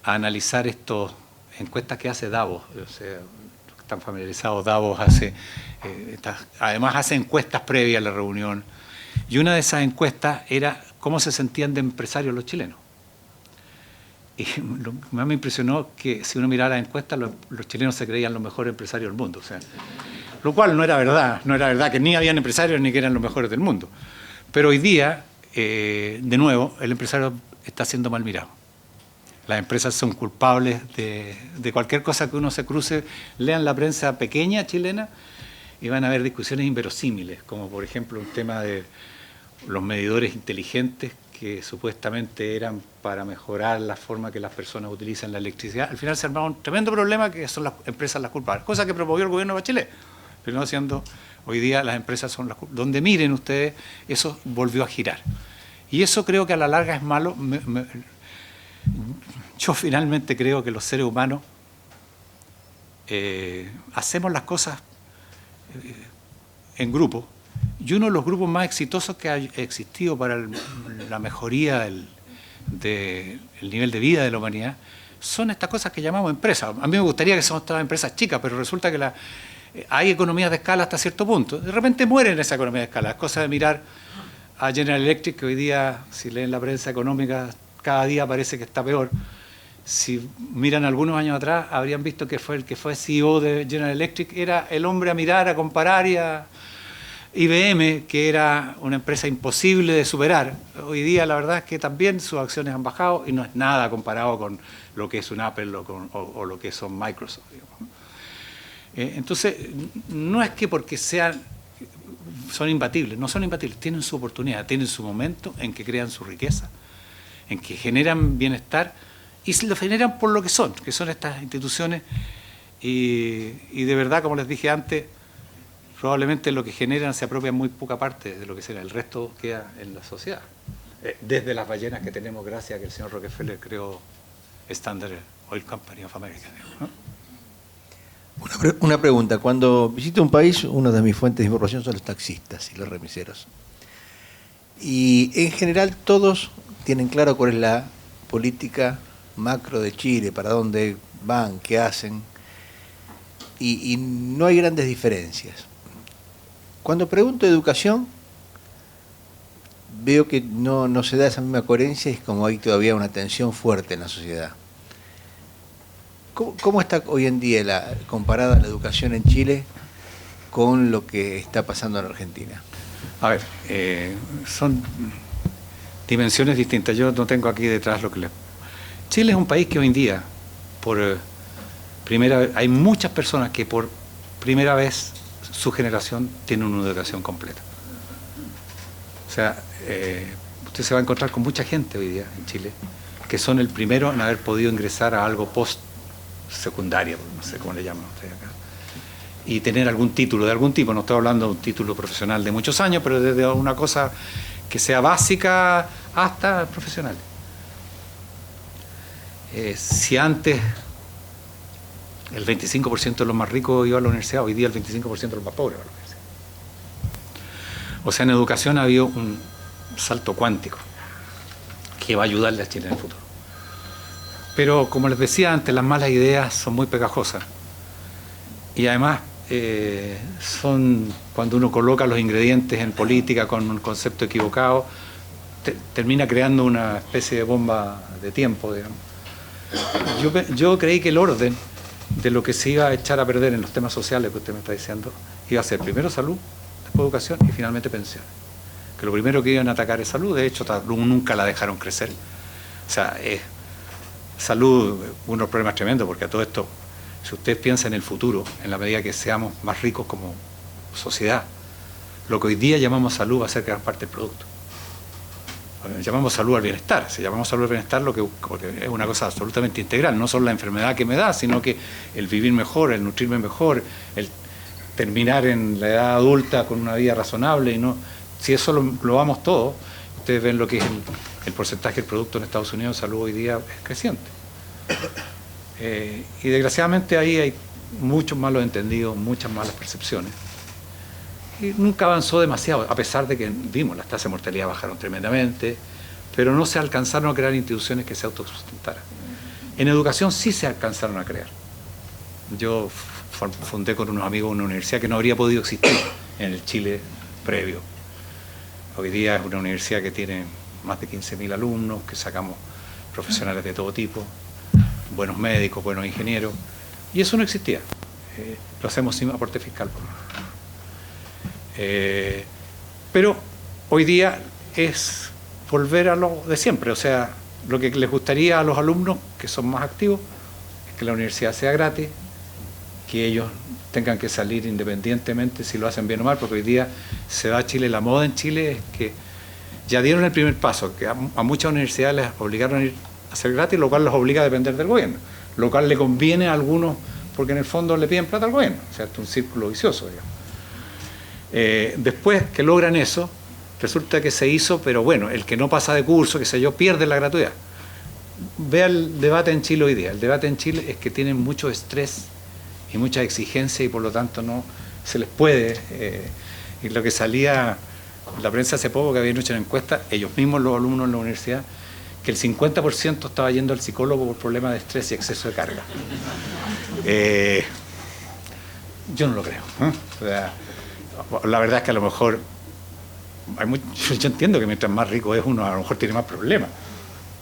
a analizar estas encuestas que hace Davos. O sea, están familiarizados, Davos además hace encuestas previas a la reunión. Y una de esas encuestas era cómo se sentían de empresarios los chilenos. Y lo que más me impresionó que si uno miraba las encuestas, los chilenos se creían los mejores empresarios del mundo. O sea, lo cual no era verdad que ni habían empresarios ni que eran los mejores del mundo. Pero hoy día, de nuevo, el empresario está siendo mal mirado. Las empresas son culpables de cualquier cosa que uno se cruce. Lean la prensa pequeña chilena y van a ver discusiones inverosímiles, como por ejemplo un tema de los medidores inteligentes que supuestamente eran para mejorar la forma que las personas utilizan la electricidad. Al final se armaba un tremendo problema que son las empresas las culpables, cosa que promovió el gobierno de Bachelet, pero no siendo hoy día las empresas son las culpables. Donde miren ustedes, eso volvió a girar. Y eso creo que a la larga es malo. Yo finalmente creo que los seres humanos hacemos las cosas en grupo, y uno de los grupos más exitosos que ha existido para la mejoría del nivel de vida de la humanidad son estas cosas que llamamos empresas. A mí me gustaría que son todas empresas chicas, pero resulta que hay economías de escala hasta cierto punto. De repente mueren esa economía de escala. Es cosa de mirar a General Electric, que hoy día, si leen la prensa económica, cada día parece que está peor. Si miran algunos años atrás, habrían visto que el que fue CEO de General Electric era el hombre a mirar, a comparar, y a IBM, que era una empresa imposible de superar. Hoy día la verdad es que también sus acciones han bajado y no es nada comparado con lo que es un Apple o lo que son Microsoft, digamos. Entonces, no es que porque son imbatibles, no son imbatibles, tienen su oportunidad, tienen su momento en que crean su riqueza, en que generan bienestar, y se lo generan por lo que son estas instituciones, y de verdad, como les dije antes, probablemente lo que generan se apropia muy poca parte de lo que será, el resto queda en la sociedad. Desde las ballenas que tenemos gracias a que el señor Rockefeller creó Standard Oil Company of America, ¿no?
Una pregunta. Cuando visito un país, una de mis fuentes de información son los taxistas y los remiseros. Y en general todos tienen claro cuál es la política macro de Chile, para dónde van, qué hacen, y no hay grandes diferencias. Cuando pregunto de educación, veo que no se da esa misma coherencia, y es como hay todavía una tensión fuerte en la sociedad. ¿Cómo está hoy en día comparada la educación en Chile con lo que está pasando en Argentina?
A ver, son dimensiones distintas. Yo no tengo aquí detrás lo que les... Chile es un país que hoy en día, hay muchas personas que por primera vez su generación tiene una educación completa. O sea, usted se va a encontrar con mucha gente hoy día en Chile que son el primero en haber podido ingresar a algo post-secundaria, no sé cómo le llaman ustedes acá, y tener algún título de algún tipo. No estoy hablando de un título profesional de muchos años, pero desde una cosa que sea básica hasta profesional. Si antes el 25% de los más ricos iba a la universidad, hoy día el 25% de los más pobres va a la universidad. O sea, en educación ha habido un salto cuántico que va a ayudarle a Chile en el futuro. Pero, como les decía antes, las malas ideas son muy pegajosas. Y además, son, cuando uno coloca los ingredientes en política con un concepto equivocado, termina creando una especie de bomba de tiempo, digamos. Yo creí que el orden de lo que se iba a echar a perder en los temas sociales que usted me está diciendo iba a ser primero salud, después educación y finalmente pensiones. Que lo primero que iban a atacar es salud, de hecho nunca la dejaron crecer. O sea, salud, unos problemas tremendos, porque a todo esto, si usted piensa en el futuro, en la medida que seamos más ricos como sociedad, lo que hoy día llamamos salud va a ser gran parte del producto. Llamamos salud al bienestar. Si llamamos salud al bienestar, porque es una cosa absolutamente integral, no solo la enfermedad que me da, sino que el vivir mejor, el nutrirme mejor, el terminar en la edad adulta con una vida razonable. Y no, si eso lo vamos todo, ustedes ven lo que es el porcentaje del producto en Estados Unidos de salud hoy día es creciente. Y desgraciadamente ahí hay muchos malos entendidos, muchas malas percepciones. Y nunca avanzó demasiado, a pesar de que vimos las tasas de mortalidad bajaron tremendamente, pero no se alcanzaron a crear instituciones que se autosustentaran. En educación sí se alcanzaron a crear. Yo fundé con unos amigos una universidad que no habría podido existir en el Chile previo. Hoy día es una universidad que tiene más de 15.000 alumnos, que sacamos profesionales de todo tipo, buenos médicos, buenos ingenieros, y eso no existía. Lo hacemos sin aporte fiscal. Pero hoy día es volver a lo de siempre, o sea, lo que les gustaría a los alumnos que son más activos es que la universidad sea gratis, que ellos tengan que salir independientemente si lo hacen bien o mal, porque hoy día se da a Chile, la moda en Chile es que ya dieron el primer paso, que a muchas universidades les obligaron a ir a ser gratis, lo cual los obliga a depender del gobierno, lo cual le conviene a algunos porque en el fondo le piden plata al gobierno, o sea, es un círculo vicioso, digamos. Después que logran eso, resulta que se hizo, pero bueno, el que no pasa de curso, qué sé yo, pierde la gratuidad. Vea el debate en Chile hoy día. El debate en Chile es que tienen mucho estrés y mucha exigencia y por lo tanto no se les puede. Y lo que salía en la prensa hace poco, que habían hecho una encuesta, ellos mismos, los alumnos en la universidad, que el 50% estaba yendo al psicólogo por problemas de estrés y exceso de carga. Yo no lo creo. O sea, la verdad es que a lo mejor, yo entiendo que mientras más rico es uno, a lo mejor tiene más problemas,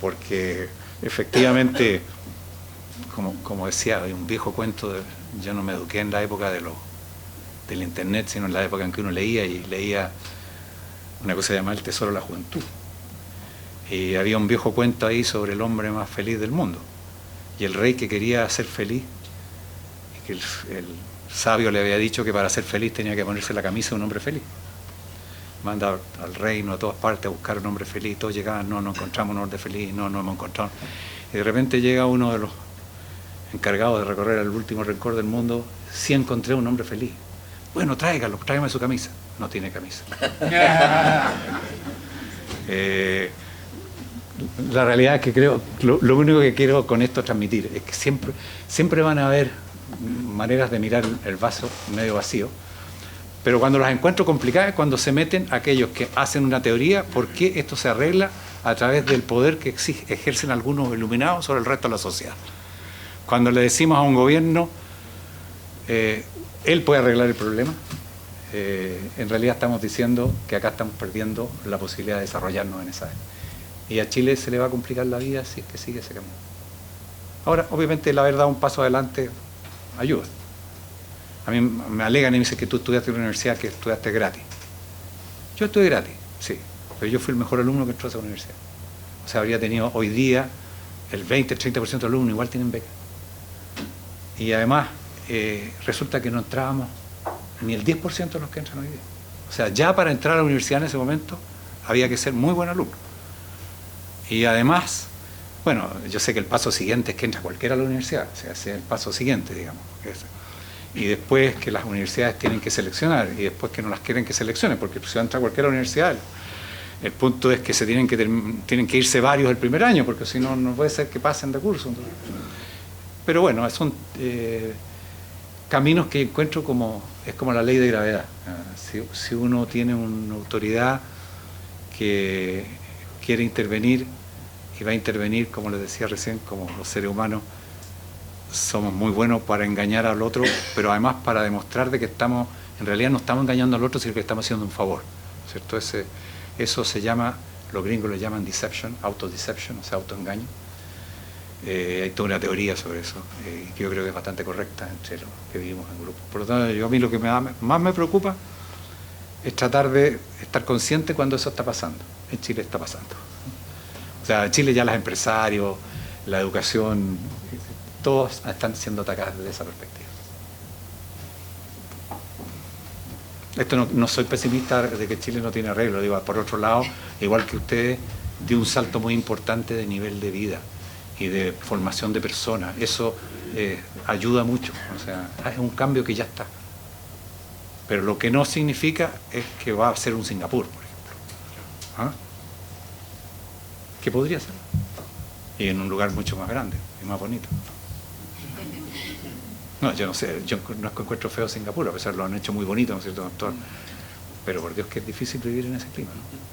porque efectivamente, como decía, hay un viejo cuento, yo no me eduqué en la época del internet, sino en la época en que uno leía, y leía una cosa llamada El tesoro de la juventud. Y había un viejo cuento ahí sobre el hombre más feliz del mundo, y el rey que quería ser feliz, y que el sabio le había dicho que para ser feliz tenía que ponerse la camisa de un hombre feliz. Manda al reino a todas partes a buscar un hombre feliz, todos llegaban, no encontramos un hombre feliz, no hemos encontrado. Y de repente llega uno de los encargados de recorrer el último rincón del mundo: sí encontré un hombre feliz. Bueno, tráigame su camisa. No tiene camisa. La realidad es que creo, lo único que quiero con esto transmitir es que siempre van a haber maneras de mirar el vaso medio vacío, pero cuando las encuentro complicadas es cuando se meten aquellos que hacen una teoría por qué esto se arregla a través del poder que ejercen algunos iluminados sobre el resto de la sociedad. Cuando le decimos a un gobierno, él puede arreglar el problema, en realidad estamos diciendo que acá estamos perdiendo la posibilidad de desarrollarnos en esa área. Y a Chile se le va a complicar la vida si es que sigue ese camino. Ahora, obviamente, el haber dado un paso adelante ayuda. A mí me alegan y me dicen que tú estudiaste en una universidad que estudiaste gratis. Yo estudié gratis, sí, pero yo fui el mejor alumno que entró a esa universidad. O sea, habría tenido hoy día el 20-30% de alumnos igual tienen beca. Y además, resulta que no entrábamos ni el 10% de los que entran hoy día. O sea, ya para entrar a la universidad en ese momento había que ser muy buen alumno. Y además, bueno, yo sé que el paso siguiente es que entra cualquiera a la universidad, o sea, es el paso siguiente, digamos. Y después que las universidades tienen que seleccionar, y después que no las quieren que seleccionen, porque si entra a cualquier universidad, el punto es que se tienen que irse varios el primer año, porque si no, no puede ser que pasen de curso. Entonces. Pero bueno, son caminos que encuentro es como la ley de gravedad. Si uno tiene una autoridad que quiere intervenir, y va a intervenir, como les decía recién, como los seres humanos, somos muy buenos para engañar al otro, pero además para demostrar de que estamos, en realidad no estamos engañando al otro, sino que estamos haciendo un favor, ¿cierto? Eso se llama, los gringos le llaman deception, autodeception, o sea, autoengaño. Hay toda una teoría sobre eso, que yo creo que es bastante correcta entre los que vivimos en grupo. Por lo tanto, a mí lo que más me preocupa es tratar de estar consciente cuando eso está pasando. En Chile está pasando. O sea, en Chile ya los empresarios, la educación, todos están siendo atacados desde esa perspectiva. Esto no soy pesimista de que Chile no tiene arreglo, digo, por otro lado, igual que ustedes, dio un salto muy importante de nivel de vida y de formación de personas. Eso ayuda mucho, o sea, es un cambio que ya está. Pero lo que no significa es que va a ser un Singapur, por ejemplo. ¿Ah? Que podría ser. Y en un lugar mucho más grande y más bonito. No, yo no sé, yo no encuentro feo Singapur, a pesar de que lo han hecho muy bonito, ¿no es cierto, doctor? Pero por Dios que es difícil vivir en ese clima, ¿no?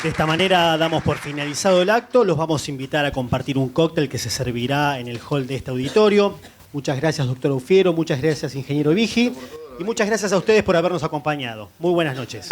De esta manera damos por finalizado el acto. Los vamos a invitar a compartir un cóctel que se servirá en el hall de este auditorio. Muchas gracias, doctor Ufiero. Muchas gracias, ingeniero Vigi. Y muchas gracias a ustedes por habernos acompañado. Muy buenas noches.